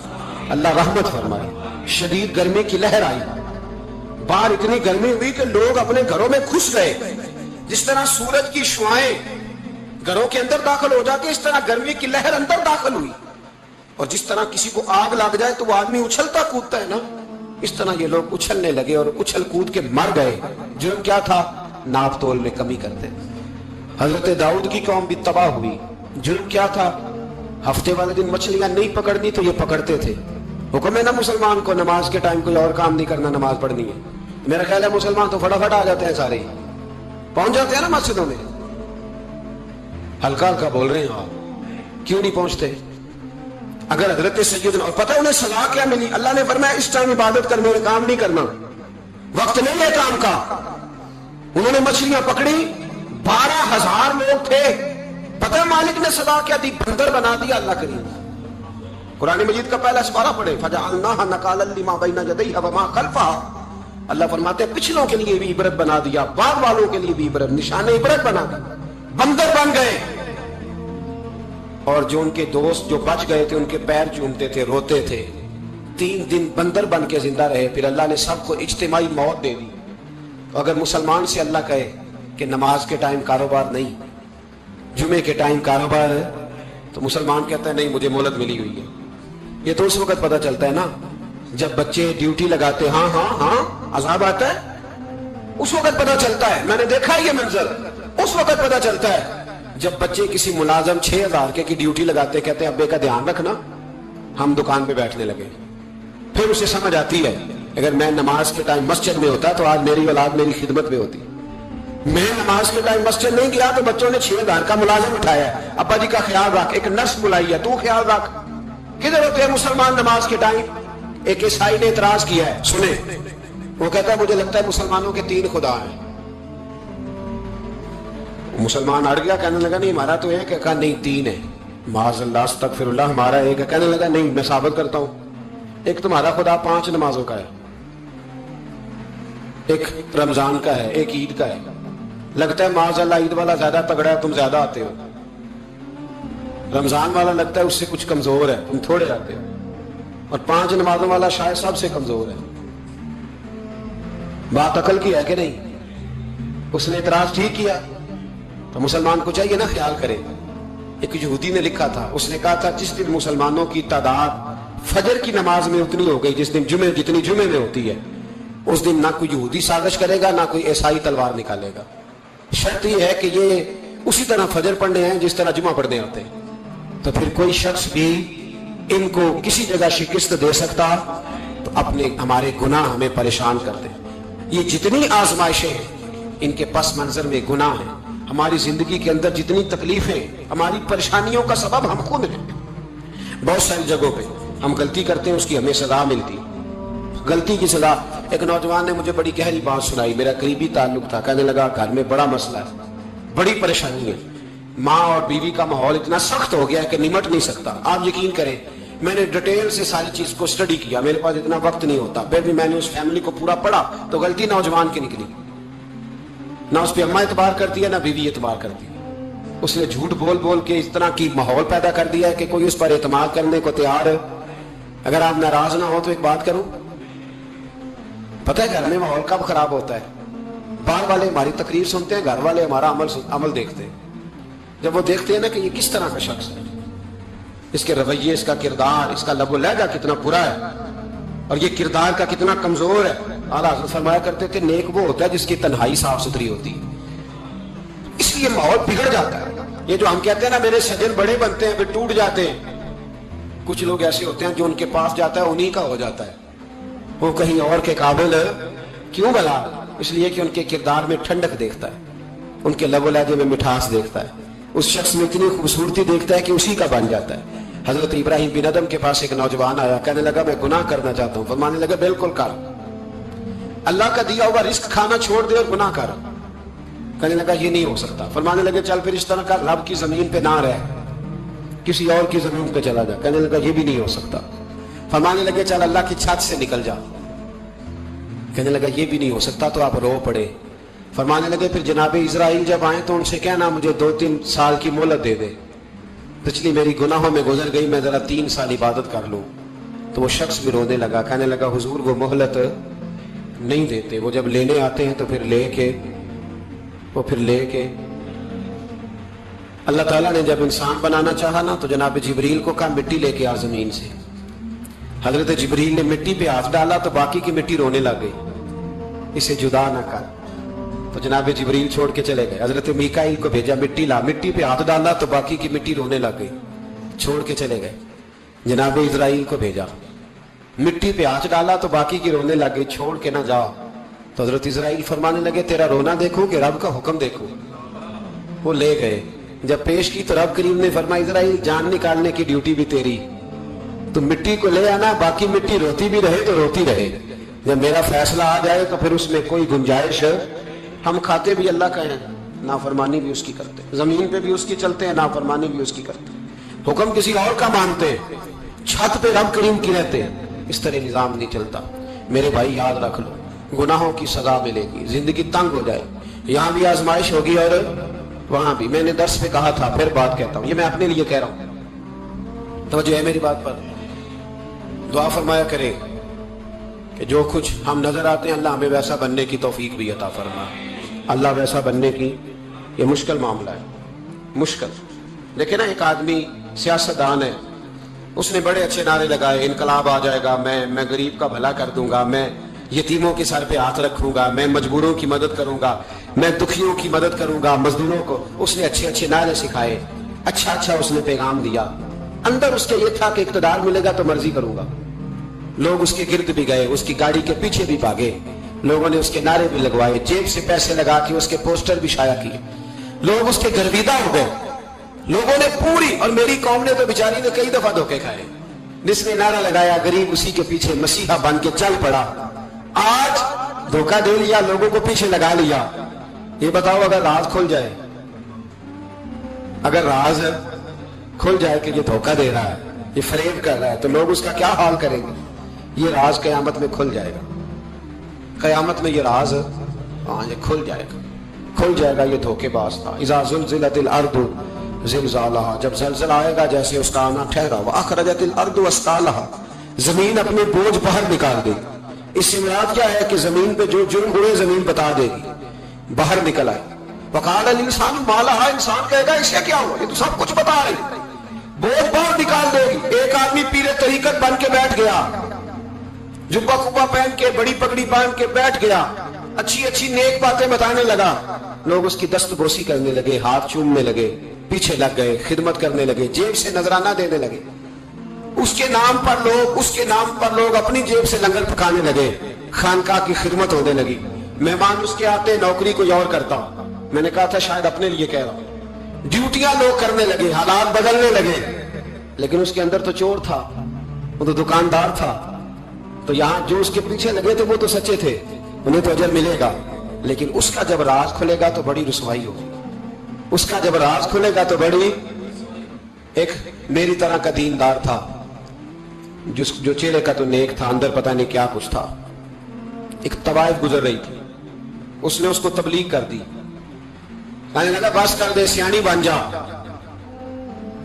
اللہ رحمت فرمائے. شدید گرمی کی لہر آئی، باہر اتنی گرمی ہوئی کہ لوگ اپنے گھروں میں گھس گئے. جس طرح سورج کی شعاعیں گھروں کے اندر داخل ہو جاتی، اس طرح گرمی کی لہر اندر داخل ہوئی. اور جس طرح کسی کو آگ لگ جائے تو وہ آدمی اچھلتا کودتا ہے نا، اس طرح یہ لوگ اچھلنے لگے اور اچھل کود کے مر گئے. جرم کیا تھا؟ ناپ تول میں کمی کرتے. حضرت داؤد کی قوم بھی تباہ ہوئی. جرم کیا تھا؟ ہفتے والے دن مچھلیاں نہیں پکڑنی تو یہ پکڑتے تھے. حکم ہے نا مسلمان کو نماز کے ٹائم کوئی اور کام نہیں کرنا، نماز پڑھنی ہے. میرا خیال ہے مسلمان تو فٹافٹ آ جاتے ہیں، سارے پہنچ جاتے ہیں نا مسجدوں میں. ہلکا ہلکا بول رہے ہیں آپ، کیوں نہیں پہنچتے؟ اگر حضرت سیدنا، اور پتہ انہیں سزا کیا ملی؟ اللہ نے فرمایا اس ٹائم عبادت کر، میرے کام نہیں کرنا، وقت نہیں ہے کام کا. انہوں نے مچھلیاں پکڑی، 12,000 لوگ تھے. پتہ مالک نے سزا کیا دی؟ بندر بنا دیا. اللہ کریم قرآن مجید کا پہلا سپارہ پڑھے، فَجَعَلْنَاهَا نَكَالًا لِمَا بَيْنَ يَدَيْهَا وَمَا خَلْفَهَا. اللہ فرماتے ہیں پچھلوں کے لیے بھی عبرت بنا دیا، بعد والوں کے لیے بھی عبرت، نشان عبرت بنا دیا. بندر بن گئے. اور جو ان کے دوست جو بچ گئے تھے ان کے پیر چومتے تھے، روتے تھے. 3 دن بندر بن کے زندہ رہے. پھر اللہ نے سب کو اجتماعی موت دے دی. اگر مسلمان سے اللہ کہے کہ نماز کے ٹائم کاروبار نہیں، جمعے کے ٹائم کاروبار ہے، تو مسلمان کہتا ہے نہیں مجھے مہلت ملی ہوئی ہے. یہ تو اس وقت پتہ چلتا ہے نا جب بچے ڈیوٹی لگاتے، ہاں ہاں ہاں عذاب آتا ہے، اس وقت پتہ چلتا ہے. میں نے دیکھا ہے یہ منظر، اس وقت پتہ چلتا ہے جب بچے کسی ملازم 6,000 کی ڈیوٹی لگاتے، کہتے ہیں ابے کا دھیان رکھنا، ہم دکان پہ بیٹھنے لگے. پھر اسے سمجھ آتی ہے اگر میں نماز کے ٹائم مسجد میں ہوتا تو آج میری اولاد میری خدمت میں ہوتی. میں نماز کے ٹائم مسجد نہیں گیا تو بچوں نے 6,000 کا ملازم اٹھایا ہے، ابا جی کا خیال رکھ، ایک نرس بلائی ہے تو خیال رکھ. کدھر ہوتے ہیں مسلمان نماز کے ٹائم؟ ایک عیسائی نے اعتراض کیا ہے، سنیں. وہ کہتا ہے مجھے لگتا ہے مسلمانوں کے 3 خدا ہیں. مسلمان اڑ گیا، کہنے لگا نہیں ہمارا تو ایک ہے. کہا نہیں 3 ہے. معاذ اللہ استغفر اللہ، ہمارا ایک ہے. کہنے لگا نہیں میں ثابت کرتا ہوں، ایک تمہارا خدا 5 نمازوں کا ہے، ایک رمضان کا ہے، ایک عید کا ہے. لگتا ہے معاذ اللہ عید والا زیادہ تگڑا ہے، تم زیادہ آتے ہو. رمضان والا لگتا ہے اس سے کچھ کمزور ہے، تم تھوڑے آتے ہو. اور 5 نمازوں والا شاید سب سے کمزور ہے. بات عقل کی ہے کہ نہیں؟ اس نے اعتراض ٹھیک کیا. تو مسلمان کو چاہیے نا خیال کرے. ایک یہودی نے لکھا تھا، اس نے کہا تھا جس دن مسلمانوں کی تعداد فجر کی نماز میں اتنی ہو گئی جس دن جتنی جمعے میں ہوتی ہے، اس دن نہ کوئی یہودی سازش کرے گا نہ کوئی عیسائی تلوار نکالے گا. شرط یہ ہے کہ یہ اسی طرح فجر پڑھنے ہیں جس طرح جمعہ پڑھنے ہوتے ہیں. تو پھر کوئی شخص بھی ان کو کسی جگہ شکست دے سکتا تو اپنے ہمارے گناہ ہمیں پریشان کرتے. یہ جتنی آزمائشیں ہیں ان کے پس منظر میں گناہ ہیں. ہماری زندگی کے اندر جتنی تکلیفیں، ہماری پریشانیوں کا سبب ہم خود ہیں. بہت ساری جگہوں پہ ہم غلطی کرتے ہیں، اس کی ہمیں سزا ملتی. غلطی کی سزا. ایک نوجوان نے مجھے بڑی گہری بات سنائی، میرا قریبی تعلق تھا. کہنے لگا گھر میں بڑا مسئلہ ہے، بڑی پریشانی ہے، ماں اور بیوی کا ماحول اتنا سخت ہو گیا ہے کہ نمٹ نہیں سکتا. آپ یقین کریں میں نے ڈیٹیل سے ساری چیز کو اسٹڈی کیا، میرے پاس اتنا وقت نہیں ہوتا. پھر بھی میں نے اس فیملی کو پورا پڑھا تو غلطی نوجوان کی نکلی. نہ اس پہ اماں اعتبار کرتی ہے نہ بیوی اعتبار کرتی ہے. اس نے جھوٹ بول بول کے اس طرح کی ماحول پیدا کر دیا ہے کہ کوئی اس پر اعتماد کرنے کو تیار ہے. اگر آپ ناراض نہ ہو تو ایک بات کروں، پتہ ہے گھر میں ماحول کب خراب ہوتا ہے؟ باہر والے ہماری تقریر سنتے ہیں، گھر والے ہمارا عمل دیکھتے ہیں. جب وہ دیکھتے ہیں نا کہ یہ کس طرح کا شخص ہے، اس کے رویے، اس کا کردار، اس کا لب و لہجہ کتنا برا ہے، اور یہ کردار کا کتنا کمزور ہے. اعلیٰ حضرت فرمایا کرتے تھے نیک وہ ہوتا ہے جس کی تنہائی صاف ستھری ہوتی ہے. اس لیے ماحول بگڑ جاتا ہے. یہ جو ہم کہتے ہیں نا میرے سجن بڑے بنتے ہیں پھر ٹوٹ جاتے ہیں، کچھ لوگ ایسے ہوتے ہیں جو ان کے پاس جاتا ہے انہی کا ہو جاتا ہے. وہ کہیں اور کے قابل کیوں بلا؟ اس لیے کہ ان کے کردار میں ٹھنڈک دیکھتا ہے، ان کے لب و لہجے میں مٹھاس دیکھتا ہے، اس شخص میں اتنی خوبصورتی دیکھتا ہے کہ اسی کا بن جاتا ہے. حضرت ابراہیم بن ادم کے پاس ایک نوجوان آیا، کہنے لگا میں گناہ کرنا چاہتا ہوں. فرمانے لگا بالکل کر، اللہ کا دیا ہوا رزق کھانا چھوڑ دے اور گناہ کر. کہنے لگا یہ نہیں ہو سکتا. فرمانے لگے چل پھر اس طرح کا رب کی زمین پہ نہ رہ، کسی اور کی زمین پہ چلا جا. کہنے لگا یہ بھی نہیں ہو سکتا. فرمانے لگے چل اللہ کی چھت سے نکل جا. کہنے لگا یہ بھی نہیں ہو سکتا. تو آپ رو پڑے. فرمانے لگے پھر جناب اسرائیل جب آئیں تو ان سے کہنا مجھے 2-3 سال کی مہلت دے دے، پچھلی میری گناہوں میں گزر گئی، میں ذرا 3 سال عبادت کر لوں. تو وہ شخص بھی رونے لگا. کہنے لگا حضور وہ مہلت نہیں دیتے، وہ جب لینے آتے ہیں تو پھر لے کے اللہ تعالیٰ نے جب انسان بنانا چاہا نا تو جناب جبریل کو کہا مٹی لے کے آ زمین سے. حضرت جبریل نے مٹی پہ ہاتھ ڈالا تو باقی کی مٹی رونے لگ گئی، اسے جدا نہ کر. تو جناب جبریل چھوڑ کے چلے گئے. حضرت میکائیل کو بھیجا مٹی لا، مٹی پہ ہاتھ ڈالا تو باقی کی مٹی رونے لگ گئی، چھوڑ کے چلے گئے. جناب اسرائیل کو بھیجا، مٹی پہ ہاتھ ڈالا تو باقی کی رونے لگ گئی، چھوڑ کے نہ جاؤ. تو حضرت اسرائیل فرمانے لگے تیرا رونا دیکھوں کہ رب کا حکم دیکھوں. وہ لے گئے. جب پیش کی تو رب کریم نے فرمایا اسرائیل جان نکالنے کی ڈیوٹی بھی تیری، تو مٹی کو لے آنا، باقی مٹی روتی بھی رہے تو روتی رہے. جب میرا فیصلہ آ جائے تو پھر اس میں کوئی گنجائش. ہم کھاتے بھی اللہ کا ہیں، نافرمانی بھی اس کی کرتے ہیں، زمین پہ بھی اس کی چلتے ہیں، نافرمانی بھی اس کی کرتے ہیں، حکم کسی اور کا مانتے ہیں، چھت پہ رب کریم کی رہتے ہیں. اس طرح نظام نہیں چلتا. میرے بھائی یاد رکھ لو گناہوں کی سزا ملے گی، زندگی تنگ ہو جائے، یہاں بھی آزمائش ہوگی اور وہاں بھی. میں نے درس پہ کہا تھا پھر بات کہتا ہوں، یہ میں اپنے لیے کہہ رہا ہوں، توجہ ہے میری بات پر. دعا فرمایا کرے کہ جو کچھ ہم نظر آتے ہیں اللہ ہمیں ویسا بننے کی توفیق بھی عطا فرما. اللہ ویسا بننے کی یہ مشکل معاملہ ہے، مشکل. دیکھیں نا ایک آدمی سیاستدان ہے، اس نے بڑے اچھے نعرے لگائے، انقلاب آ جائے گا، میں غریب کا بھلا کر دوں گا، میں یتیموں کے سر پہ ہاتھ رکھوں گا، میں مجبوروں کی مدد کروں گا، میں دکھیوں کی مدد کروں گا، مزدوروں کو. اس نے اچھے اچھے نعرے سکھائے، اچھا اس نے پیغام دیا. اندر اس کے یہ تھا کہ اقتدار ملے گا تو مرضی کروں گا. لوگ اس کے گرد بھی گئے، اس کی گاڑی کے پیچھے بھی بھاگے، لوگوں نے اس کے نعرے بھی لگوائے، جیب سے پیسے لگا کے اس کے پوسٹر بھی شائع کیے. لوگ اس کے گرویدہ ہو گئے. لوگوں نے پوری، اور میری قوم نے تو بیچاری نے کئی دفعہ دھوکے کھائے. جس نے نعرہ لگایا غریب اسی کے پیچھے مسیحا بن کے چل پڑا. آج دھوکہ دے لیا، لوگوں کو پیچھے لگا لیا. یہ بتاؤ اگر راز کھل جائے، اگر راز کھل جائے کہ یہ دھوکہ دے رہا ہے، یہ فریب کر رہا ہے، تو لوگ اس کا کیا حال کریں گے؟ یہ راز قیامت میں کھل جائے گا. قیامت میں یہ راز یہ کھل جائے گا. یہ دھوکے باز تھا. اذا زلزلت الارض زلزالها، جب زلزلہ آئے گا جیسے اس کا آنا ٹھہرا. واخرجت الارض اثقالها، زمین اپنے بوجھ باہر نکال دے گی. اس سے مراد کیا ہے کہ زمین پہ جو جرم ہوئے زمین بتا دے گی، باہر نکل آئے. وقال الانسان ما لها، انسان کہے گا اسے کیا ہوا، یہ تو سب کچھ بتا رہی. بوجھ باہر نکال دے گی. ایک آدمی پیر طریقت بن کے بیٹھ گیا، جبہ کبا پہن کے، بڑی پگڑی باندھ کے بیٹھ گیا، اچھی نیک باتیں بتانے لگا. لوگ اس کی دست بوسی کرنے لگے، ہاتھ چومنے لگے، پیچھے لگ گئے، خدمت کرنے لگے، جیب سے نذرانہ دینے لگے. اس کے نام پر لوگ اپنی جیب سے لنگر پکانے لگے، خانقاہ کی خدمت ہونے لگی. مہمان اس کے آتے، نوکری کوئی اور کرتا. میں نے کہا تھا شاید اپنے لیے کہہ رہا ہوں. ڈیوٹیاں لوگ کرنے لگے، حالات بدلنے لگے. لیکن اس کے اندر تو چور تھا، وہ تو دکاندار تھا. تو یہاں جو اس کے پیچھے لگے تھے وہ تو سچے تھے، انہیں تو اجر ملے گا. لیکن اس کا جب راز کھلے گا تو بڑی رسوائی ہوگی. اس کا جب راز کھلے گا تو بڑی. ایک میری طرح کا دیندار تھا، جو چہرے کا تو نیک تھا، اندر پتہ نہیں کیا کچھ تھا. ایک طوائف گزر رہی تھی، اس نے اس کو تبلیغ کر دی. کہنے لگا بس کر دے، سیانی بن جا.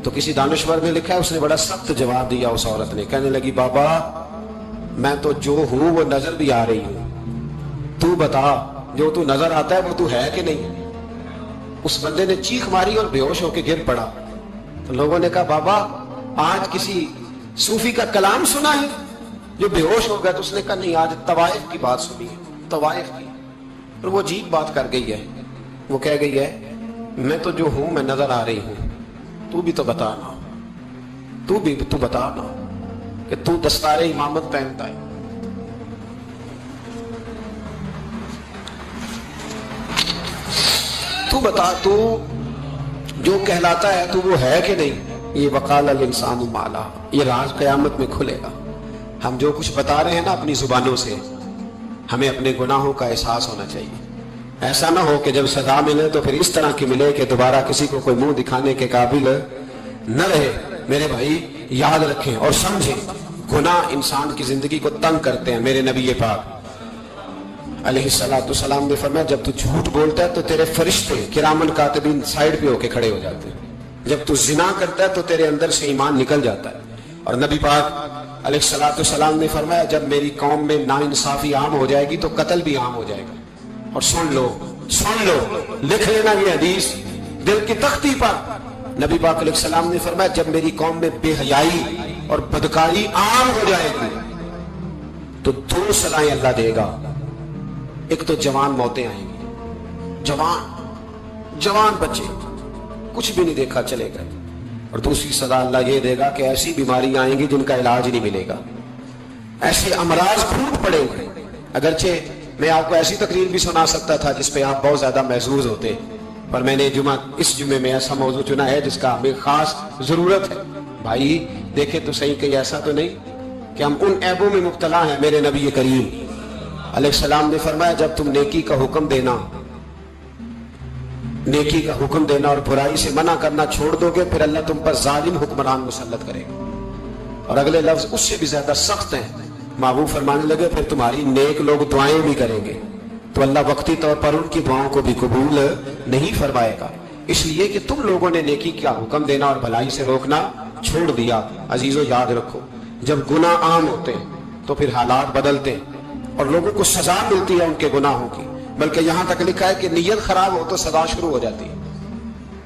تو کسی دانشور نے لکھا ہے اس نے بڑا سخت جواب دیا. اس عورت نے کہنے لگی بابا میں تو جو ہوں وہ نظر بھی آ رہی ہوں، تو بتا جو تو نظر آتا ہے وہ تو ہے کہ نہیں. اس بندے نے چیخ ماری اور بے ہوش ہو کے گر پڑا. تو لوگوں نے کہا بابا آج کسی صوفی کا کلام سنا ہے؟ جو بے ہوش ہو گیا تو اس نے کہا نہیں آج طوائف کی بات سنی ہے، طوائف کی. اور وہ عجیب بات کر گئی ہے، وہ کہہ گئی ہے میں تو جو ہوں میں نظر آ رہی ہوں، تو بھی تو بتا نا، تو بتا نا کہ تو دستار امامت پہنتا ہے. تو بتا تو جو کہلاتا ہے تو وہ ہے کہ نہیں. یہ وقال الانسان ما لہا، یہ راز قیامت میں کھلے گا. ہم جو کچھ بتا رہے ہیں نا اپنی زبانوں سے، ہمیں اپنے گناہوں کا احساس ہونا چاہیے. ایسا نہ ہو کہ جب سزا ملے تو پھر اس طرح کی ملے کہ دوبارہ کسی کو کوئی منہ دکھانے کے قابل نہ رہے. میرے بھائی یاد رکھیں اور سمجھیں، گناہ انسان کی زندگی کو تنگ کرتے ہیں. میرے نبی پاک علیہ السلام نے فرمایا جب تو جھوٹ بولتا ہے تو تیرے فرشتے کرامن کاتبین سائیڈ پہ ہو کے کھڑے ہو جاتے ہیں. جب تو زنا کرتا ہے تو تیرے اندر سے ایمان نکل جاتا ہے. اور نبی پاک علیہ السلام نے فرمایا جب میری قوم میں ناانصافی عام ہو جائے گی تو قتل بھی عام ہو جائے گا. اور سن لو لکھ لینا یہ حدیث دل کی تختی پر. نبی پاک علیہ السلام نے فرمایا جب میری قوم میں بے حیائی اور بدکاری عام ہو جائے گی تو 2 سزائیں اللہ دے گا. ایک تو جوان موتیں آئیں گی، جوان بچے کچھ بھی نہیں دیکھا چلے گئے. اور دوسری سزا اللہ یہ دے گا کہ ایسی بیماریاں آئیں گی جن کا علاج نہیں ملے گا، ایسے امراض پھوٹ پڑیں گے. اگرچہ میں آپ کو ایسی تقریر بھی سنا سکتا تھا جس پہ آپ بہت زیادہ محظوظ ہوتے، پر میں نے اس جمعے میں ایسا موضوع چنا ہے جس کا ہمیں خاص ضرورت ہے. بھائی دیکھیں تو صحیح کہ ایسا تو نہیں کہ ہم ان عیبوں میں مبتلا ہیں. میرے نبی کریم علیہ السلام نے فرمایا جب تم نیکی کا حکم دینا اور برائی سے منع کرنا چھوڑ دو گے پھر اللہ تم پر ظالم حکمران مسلط کرے گا. اور اگلے لفظ اس سے بھی زیادہ سخت ہیں. محبوب فرمانے لگے پھر تمہاری نیک لوگ دعائیں بھی کریں گے تو اللہ وقتی طور پر ان کی دعاؤں کو بھی قبول نہیں فرمائے گا. اس لیے کہ تم لوگوں نے نیکی کا حکم دینا اور بھلائی سے روکنا چھوڑ دیا. عزیزو یاد رکھو جب گناہ عام ہوتے ہیں تو پھر حالات بدلتے ہیں اور لوگوں کو سزا ملتی ہے ان کے گناہوں کی. بلکہ یہاں تک لکھا ہے کہ نیت خراب ہو تو سزا شروع ہو جاتی ہے.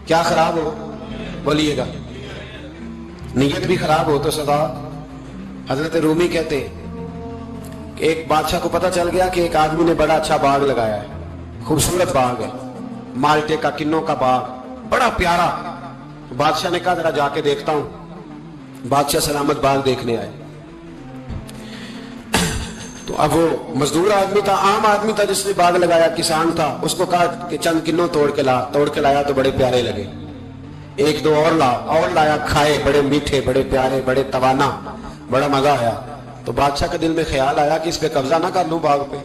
کیا خراب ہو بولیے گا؟ نیت بھی خراب ہو تو سزا. حضرت رومی کہتے ہیں کہ ایک بادشاہ کو پتہ چل گیا کہ ایک آدمی نے بڑا اچھا باغ لگایا ہے، خوبصورت باغ ہے، مالٹے کا کنوں کا باغ بڑا پیارا. بادشاہ نے کہا ذرا جا کے دیکھتا ہوں. بادشاہ سلامت باغ دیکھنے آئے تو اب وہ مزدور آدمی تھا، عام آدمی تھا جس نے باغ لگایا، کسان تھا. اس کو کہا کہ چند کنوں توڑ کے لایا تو بڑے پیارے لگے. ایک دو اور لایا، کھائے، بڑے میٹھے، بڑے پیارے، بڑے توانا، بڑا مزہ آیا. تو بادشاہ کے دل میں خیال آیا کہ اس پہ قبضہ نہ کر لوں باغ پہ.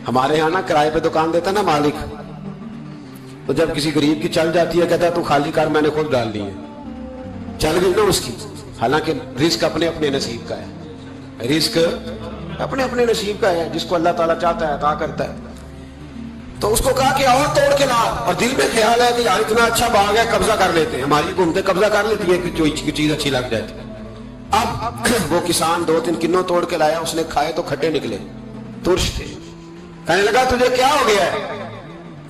ہمارے یہاں نا کرائے پہ دکان دیتا نا مالک، تو جب کسی غریب کی چل جاتی ہے کہتا ہے تو خالی کر، میں نے خود ڈال دی ہے. چل گئی نا اس کی. حالانکہ رزق اپنے اپنے نصیب کا ہے، رزق اپنے اپنے نصیب کا ہے، جس کو اللہ تعالیٰ چاہتا ہے عطا کرتا ہے. تو اس کو کہا کہ اور توڑ کے لا، اور دل میں خیال ہے کہ یار اتنا اچھا باغ ہے قبضہ کر لیتے ہیں. ہماری حکومتیں قبضہ کر لیتی ہے کہ جو چیز اچھی لگ جاتی. اب وہ کسان 2-3 کنوں توڑ کے لایا، اس نے کھائے تو کھٹے نکلے، ترش تھے. کہنے لگا تجھے کیا ہو گیا ہے؟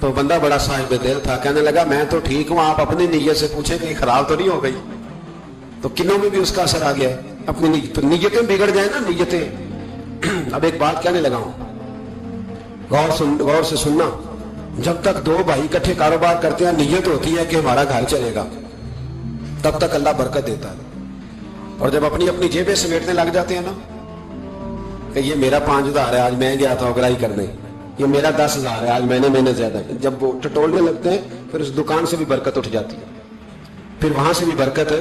تو بندہ بڑا صاحب دل تھا، کہنے لگا میں تو ٹھیک ہوں، آپ اپنی نیت سے پوچھیں کہ خراب تو نہیں ہو گئی. تو کنوں میں بھی اس کا اثر آ گیا ہے. اپنی نیتیں بگڑ جائیں نا، نیتیں. اب ایک بات کہنے لگا ہوں، غور سے سننا. جب تک 2 بھائی اکٹھے کاروبار کرتے ہیں نیت ہوتی ہے کہ ہمارا گھر چلے گا، تب تک اللہ برکت دیتا ہے. اور جب اپنی اپنی جیبیں سمیٹنے لگ جاتے ہیں نا کہ یہ میرا 5,000 ہے آج میں گیا تھا اگرائی کرنے، یہ میرا 10,000 ہے آج میں نے محنت زیادہ کی، جب وہ ٹٹولنے لگتے ہیں پھر اس دکان سے بھی برکت اٹھ جاتی ہے، پھر وہاں سے بھی برکت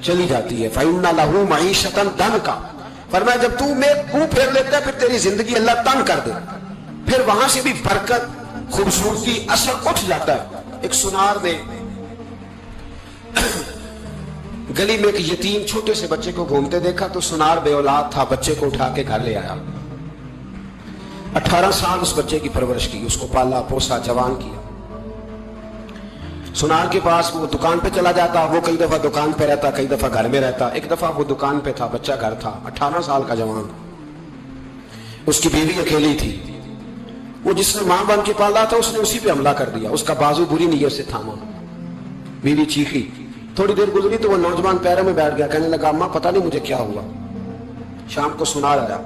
چلی جاتی ہے. فَإِنَّ لَهُ مَعِيشَةً دَنْكَ، فرمایا جب تو میں منہ پھیر لیتا ہے پھر تیری زندگی اللہ تنگ کر دے، پھر وہاں سے بھی برکت، خوبصورتی، اثر اٹھ جاتا ہے. ایک سنار نے گلی میں ایک یتیم چھوٹے سے بچے کو گھومتے دیکھا تو سنار بے اولاد تھا، بچے کو اٹھا کے گھر لے آیا. 18 سال اس بچے کی پرورش کی، اس کو پالا پوسا، جوان کیا. سنار کے پاس وہ دکان پہ چلا جاتا، وہ کئی دفعہ دکان پہ رہتا، کئی دفعہ گھر میں رہتا. ایک دفعہ وہ دکان پہ تھا، بچہ گھر تھا، 18 سال کا جوان. اس کی بیوی اکیلی تھی. وہ جس نے ماں بن کے پالا تھا اس نے اسی پہ حملہ کر دیا، اس کا بازو بری نیت سے تھاما. بیوی چیخی. تھوڑی دیر گزری تو وہ نوجوان پیروں میں بیٹھ گیا، کہنے لگا اماں پتہ نہیں مجھے کیا ہوا، شام کو سنار آیا,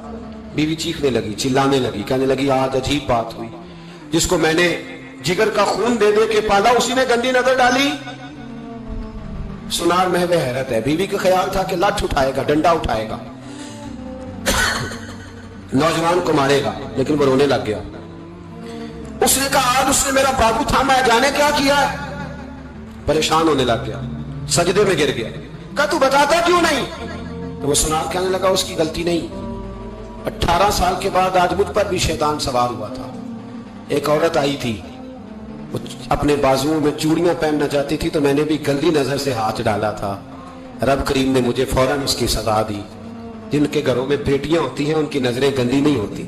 بیوی چیخنے لگی, چلانے لگی, کہنے لگی آج عجیب بات ہوئی, جس کو میں نے جگر کا خون دے دے کے پالا اسی نے گندی نظر ڈالی. سنار محو حیرت ہے. بیوی کا خیال تھا کہ لٹھ اٹھائے گا, ڈنڈا اٹھائے گا, نوجوان کو مارے گا, لیکن وہ رونے لگ گیا. اس نے کہا آج اس نے میرا بابو تھاما ہے, جانے کیا کیا ہے. پریشان ہونے لگ گیا, سجدے میں گر گیا. کہا تو بتاتا کیوں نہیں؟ تو وہ سنار کہنے لگا اس کی غلطی نہیں. 18 سال کے بعد آج مجھ پر بھی شیطان سوار ہوا تھا. ایک عورت آئی تھی, اپنے بازوؤں میں چوڑیاں پہننا چاہتی تھی, تو میں نے بھی گندی نظر سے ہاتھ ڈالا تھا. رب کریم نے مجھے فوراً اس کی سزا دی. جن کے گھروں میں بیٹیاں ہوتی ہیں ان کی نظریں گندی نہیں ہوتی.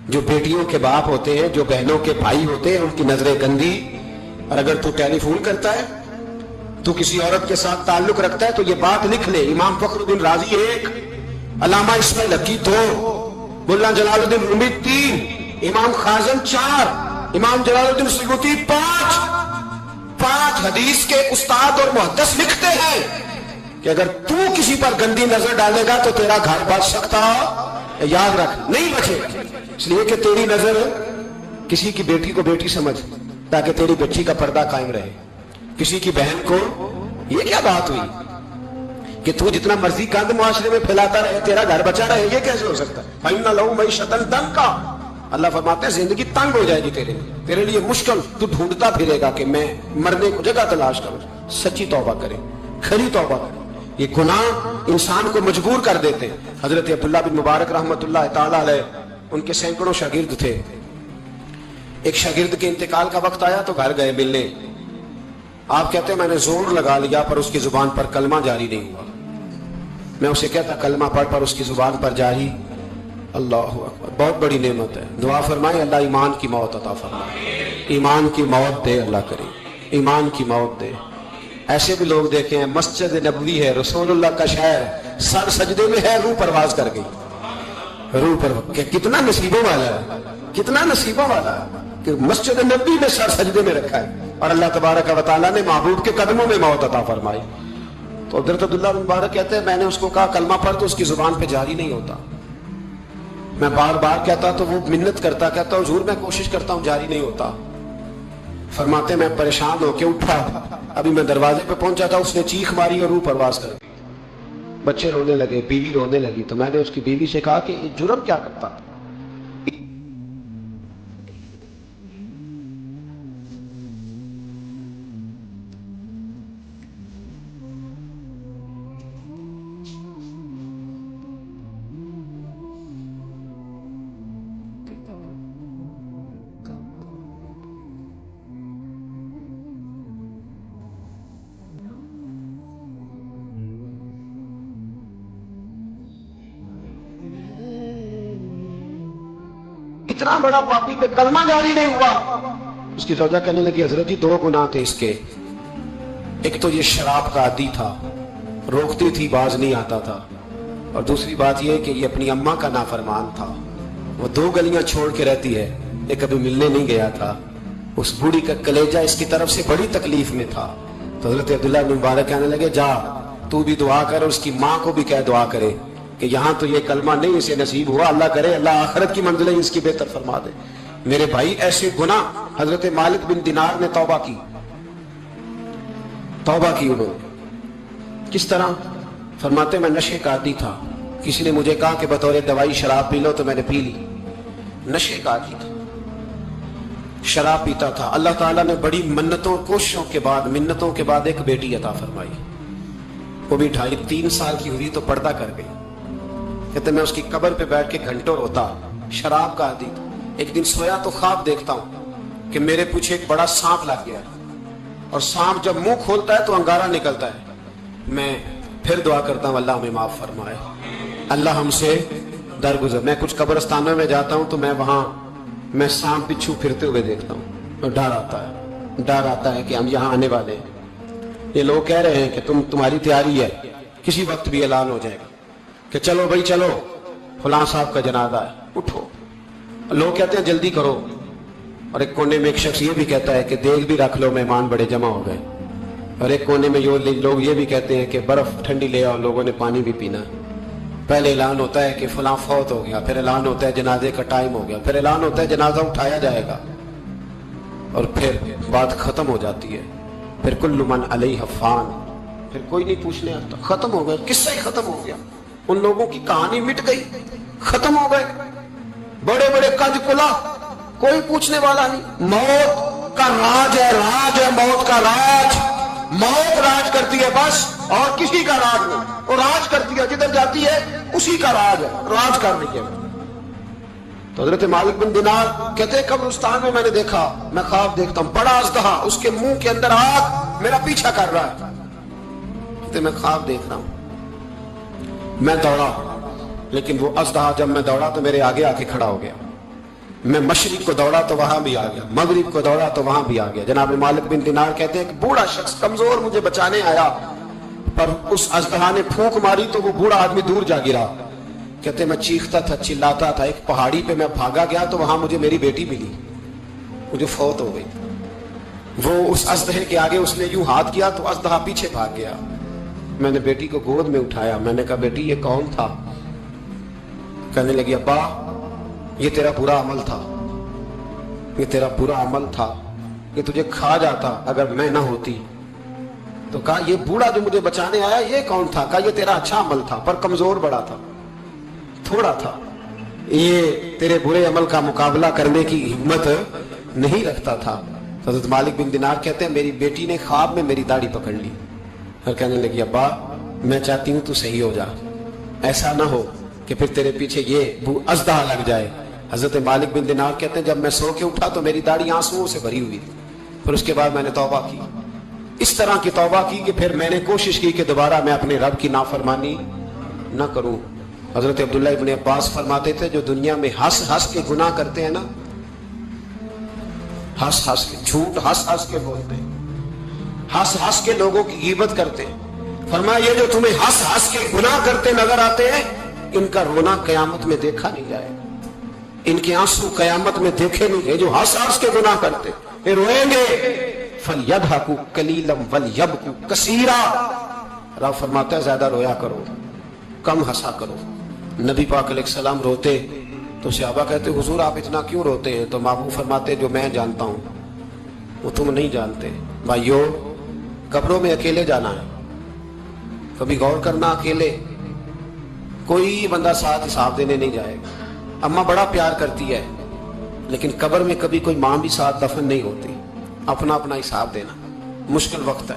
جو بیٹیوں کے باپ ہوتے ہیں, جو بہنوں کے بھائی ہوتے ہیں, ان کی نظریں گندی. اور اگر تو ٹیلی فون کرتا ہے, تو کسی عورت کے ساتھ تعلق رکھتا ہے, تو یہ بات لکھ لے, امام فخر الدین رازی 1, علامہ اسماعیل حقی 2, مولانا جلال الدین رومی 3, امام خازن 4, امام جلال الدین سیوطی 5 حدیث کے استاد اور محدث لکھتے ہیں کہ اگر تو کسی پر گندی نظر ڈالے گا تو تیرا گھر بچ سکتا, یاد رکھ نہیں بچے. اس لیے کہ تیری نظر کسی کی بیٹی کو بیٹی سمجھ, تاکہ تیری بچی کا پردہ قائم رہے. کسی کی بہن کو, یہ کیا بات ہوئی کہ تو جتنا مرضی گند معاشرے میں پھیلاتا رہے تیرا گھر بچا رہے, یہ کیسے ہو سکتا ہے؟ فَإِنَّ لَهُ مَعِيشَةً ضَنْكَ. اللہ فرماتے ہیں زندگی تنگ ہو جائے گی تیرے لیے مشکل. تو ڈھونڈتا پھرے گا کہ میں مرنے کو جگہ تلاش کروں. سچی توبہ کرے, کھری توبہ کرے. یہ گناہ انسان کو مجبور کر دیتے ہیں. حضرت عبداللہ بن مبارک رحمت اللہ تعالی علیہ, ان کے سینکڑوں شاگرد تھے. ایک شاگرد کے انتقال کا وقت آیا تو گھر گئے ملنے. آپ کہتے ہیں میں نے زور لگا لیا پر اس کی زبان پر کلمہ جاری نہیں ہوا. میں اسے کہتا کلمہ پڑھ پر اس کی زبان پر جاری. اللہ اکبر, بہت بڑی نعمت ہے. دعا فرمائے اللہ ایمان کی موت عطا فرمائے, ایمان کی موت دے اللہ کریم, ایمان کی موت دے. ایسے بھی لوگ دیکھے ہیں, مسجد نبوی ہے, رسول اللہ کا شہر ہے, سر سجدے میں ہے, روح پرواز کر گئی. روح پر کتنا نصیبوں والا ہے, کتنا نصیبوں والا ہے کہ مسجد نبوی میں سر سجدے میں رکھا ہے, اور اللہ تبارک و تعالیٰ نے محبوب کے قدموں میں موت عطا فرمائی. تو حضرت عبداللہ بن مبارک کہتے ہیں میں نے اس کو کہا کلمہ پڑھ, تو اس کی زبان پہ جاری نہیں ہوتا. میں بار بار کہتا تو وہ منت کرتا, کہتا حضور میں کوشش کرتا ہوں جاری نہیں ہوتا. فرماتے میں پریشان ہو کے اٹھا, ابھی میں دروازے پہ پہنچا تھا, اس نے چیخ ماری اور روح پرواز کر گئی. بچے رونے لگے, بیوی رونے لگی. تو میں نے اس کی بیوی سے کہا کہ یہ جرم کیا کرتا. اتنا بڑا پاپی پہ کلمہ جاری نہیں ہوا. اس کی زوجہ کہنے لگی حضرت جی 2 گناہ تھے اس کے. ایک تو یہ شراب کا عادی تھا, روکتی تھی باز نہیں آتا تھا, اور دوسری بات یہ کہ یہ اپنی اماں کا نافرمان تھا. وہ 2 گلیاں چھوڑ کے رہتی ہے, یہ کبھی ملنے نہیں گیا تھا. اس بوڑھی کا کلیجہ اس کی طرف سے بڑی تکلیف میں تھا. تو حضرت عبداللہ بن مبارک کہنے لگے جا تو بھی دعا کر, اور اس کی ماں کو بھی کہہ دعا کرے کہ یہاں تو یہ کلمہ نہیں اسے نصیب ہوا, اللہ کرے اللہ آخرت کی منزلیں اس کی بہتر فرما دے. میرے بھائی ایسے گناہ حضرت مالک بن دینار نے توبہ کی انہوں نے. کس طرح؟ فرماتے میں نشے کا عادی تھا. کسی نے مجھے کہا کہ بطور دوائی شراب پی لو, تو میں نے پی لی. نشے کا عادی تھا, شراب پیتا تھا. اللہ تعالیٰ نے بڑی منتوں کوششوں کے بعد, منتوں کے بعد ایک بیٹی عطا فرمائی. وہ بھی 2.5-3 سال کی ہوئی تو پردہ کر گئی. کہتے میں اس کی قبر پہ بیٹھ کے گھنٹوں روتا. شراب کا عادی تھا. ایک دن سویا تو خواب دیکھتا ہوں کہ میرے پیچھے ایک بڑا سانپ لگ گیا, اور سانپ جب منہ کھولتا ہے تو انگارہ نکلتا ہے. میں پھر دعا کرتا ہوں اللہ ہمیں معاف فرمائے, اللہ ہم سے درگزر. میں کچھ قبرستانوں میں جاتا ہوں تو میں وہاں سانپ بچھو پھرتے ہوئے دیکھتا ہوں, اور ڈر آتا ہے کہ ہم یہاں آنے والے ہیں. یہ لوگ کہہ رہے ہیں کہ تمہاری تیاری ہے, کسی وقت بھی اعلان ہو جائے گا کہ چلو بھائی چلو فلاں صاحب کا جنازہ ہے, اٹھو. لوگ کہتے ہیں جلدی کرو, اور ایک کونے میں ایک شخص یہ بھی کہتا ہے کہ دیگ بھی رکھ لو مہمان بڑے جمع ہو گئے. اور ایک کونے میں لوگ یہ بھی کہتے ہیں کہ برف ٹھنڈی لے آؤ, لوگوں نے پانی بھی پینا. پہلے اعلان ہوتا ہے کہ فلاں فوت ہو گیا، پھر اعلان ہوتا ہے جنازے کا ٹائم ہو گیا، پھر اعلان ہوتا ہے جنازہ اٹھایا جائے گا، اور پھر بات ختم ہو جاتی ہے. پھر کل من علیہ فان، پھر کوئی نہیں پوچھنے آتا. ختم ہو گیا، قصہ ہی ختم ہو گیا. ان لوگوں کی کہانی مٹ گئی، ختم ہو گئے. بڑے بڑے قد کلا، کوئی پوچھنے والا نہیں. موت کا راج ہے، راج ہے موت کا راج. موت راج کرتی ہے بس، اور کسی کا راج نہیں. وہ راج کرتی ہے، جدھر جاتی ہے اسی کا راج ہے، راج کر رہی ہے. تو حضرت مالک بن دینار کہتے ہیں قبرستان میں نے دیکھا، میں خواب دیکھتا ہوں، بڑا اژدہا، اس کے منہ کے اندر آگ میرا پیچھا کر رہا ہے. کہتے میں خواب دیکھ رہا ہوں، میں دوڑا، لیکن وہ اژدہا جب میں دوڑا تو میرے آگے آ کے کھڑا ہو گیا. میں مشرق کو دوڑا تو وہاں بھی آ گیا، مغرب کو دوڑا تو وہاں بھی آ گیا. جناب مالک بن دینار کہتے ہیں کہ بوڑھا شخص کمزور مجھے بچانے آیا، پر اس اژدہا نے پھونک ماری تو وہ بوڑھا آدمی دور جا گرا. کہتے میں چیختا تھا، چلاتا تھا. ایک پہاڑی پہ میں بھاگا گیا تو وہاں مجھے میری بیٹی ملی، مجھے فوت ہو گئی. وہ اس اژدہے کے آگے اس نے یوں ہاتھ کیا تو اژدہا پیچھے بھاگ گیا. میں نے بیٹی کو گود میں اٹھایا، میں نے کہا بیٹی یہ کون تھا؟ کہنے لگی ابا یہ تیرا برا عمل تھا، یہ تیرا برا عمل تھا، یہ تجھے کھا جاتا اگر میں نہ ہوتی. تو کہا یہ بوڑھا جو مجھے بچانے آیا یہ کون تھا؟ کہا یہ تیرا اچھا عمل تھا، پر کمزور بڑا تھا، تھوڑا تھا، یہ تیرے برے عمل کا مقابلہ کرنے کی ہمت نہیں رکھتا تھا. حضرت مالک بن دینار کہتے ہیں میری بیٹی نے خواب میں میری داڑھی پکڑ لی اور کہنے لگی ابا میں چاہتی ہوں تو صحیح ہو جا، ایسا نہ ہو کہ پھر تیرے پیچھے یہ اژدہا لگ جائے. حضرت مالک بن دینار کہتے ہیں جب میں سو کے اٹھا تو میری داڑھی آنسوؤں سے بھری ہوئی تھی. پھر اس کے بعد میں نے توبہ کی، اس طرح کی توبہ کی کہ پھر میں نے کوشش کی کہ دوبارہ میں اپنے رب کی نافرمانی نہ کروں. حضرت عبداللہ ابن عباس فرماتے تھے جو دنیا میں ہنس ہنس کے گناہ کرتے ہیں نا، ہنس ہنس کے جھوٹ ہنس ہنس کے بولتے ہیں، ہنس ہنس کے لوگوں کی غیبت کرتے ہیں، فرمایا یہ جو تمہیں ہنس ہنس کے گناہ کرتے نظر آتے ہیں ان کا رونا قیامت میں دیکھا نہیں جائے، ان کے آنسو قیامت میں دیکھے نہیں گئے. جو ہنس ہنس کے گناہ کرتے یہ روئیں گے. فَلْيَضْحَكُوا قَلِيلًا وَلْيَبْكُوا كَثِيرًا. رب فرماتا ہے زیادہ رویا کرو، کم ہنسا کرو. نبی پاک علیہ السلام روتے تو صحابہ کہتے حضور آپ اتنا کیوں روتے ہیں؟ تو محبوب فرماتے جو میں جانتا ہوں وہ تم نہیں جانتے. بھائیو قبروں میں اکیلے جانا ہے، کبھی غور کرنا، اکیلے کوئی بندہ ساتھ حساب دینے نہیں جائے گا. اماں بڑا پیار کرتی ہے لیکن قبر میں کبھی کوئی ماں بھی ساتھ دفن نہیں ہوتی. اپنا اپنا حساب دینا مشکل وقت ہے،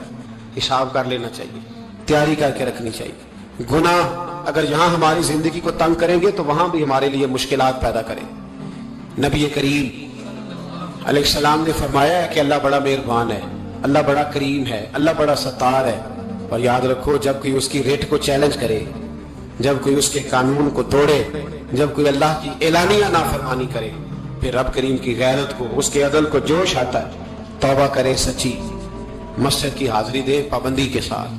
حساب کر لینا چاہیے، تیاری کر کے رکھنی چاہیے. گناہ اگر یہاں ہماری زندگی کو تنگ کریں گے تو وہاں بھی ہمارے لیے مشکلات پیدا کریں. نبی کریم علیہ السلام نے فرمایا ہے کہ اللہ بڑا مہربان ہے، اللہ بڑا کریم ہے، اللہ بڑا ستار ہے. اور یاد رکھو جب کوئی اس کی ریٹ کو چیلنج کرے، جب کوئی اس کے قانون کو توڑے، جب کوئی اللہ کی اعلانیہ نافرمانی کرے، پھر رب کریم کی غیرت کو، اس کے عدل کو جوش آتا ہے. توبہ کرے سچی، مسجد کی حاضری دے پابندی کے ساتھ.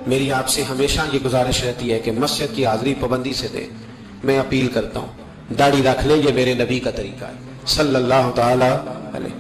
میری آپ سے ہمیشہ یہ گزارش رہتی ہے کہ مسجد کی حاضری پابندی سے دے. میں اپیل کرتا ہوں داڑھی رکھ لیں، یہ میرے نبی کا طریقہ ہے صلی اللہ تعالی علیہ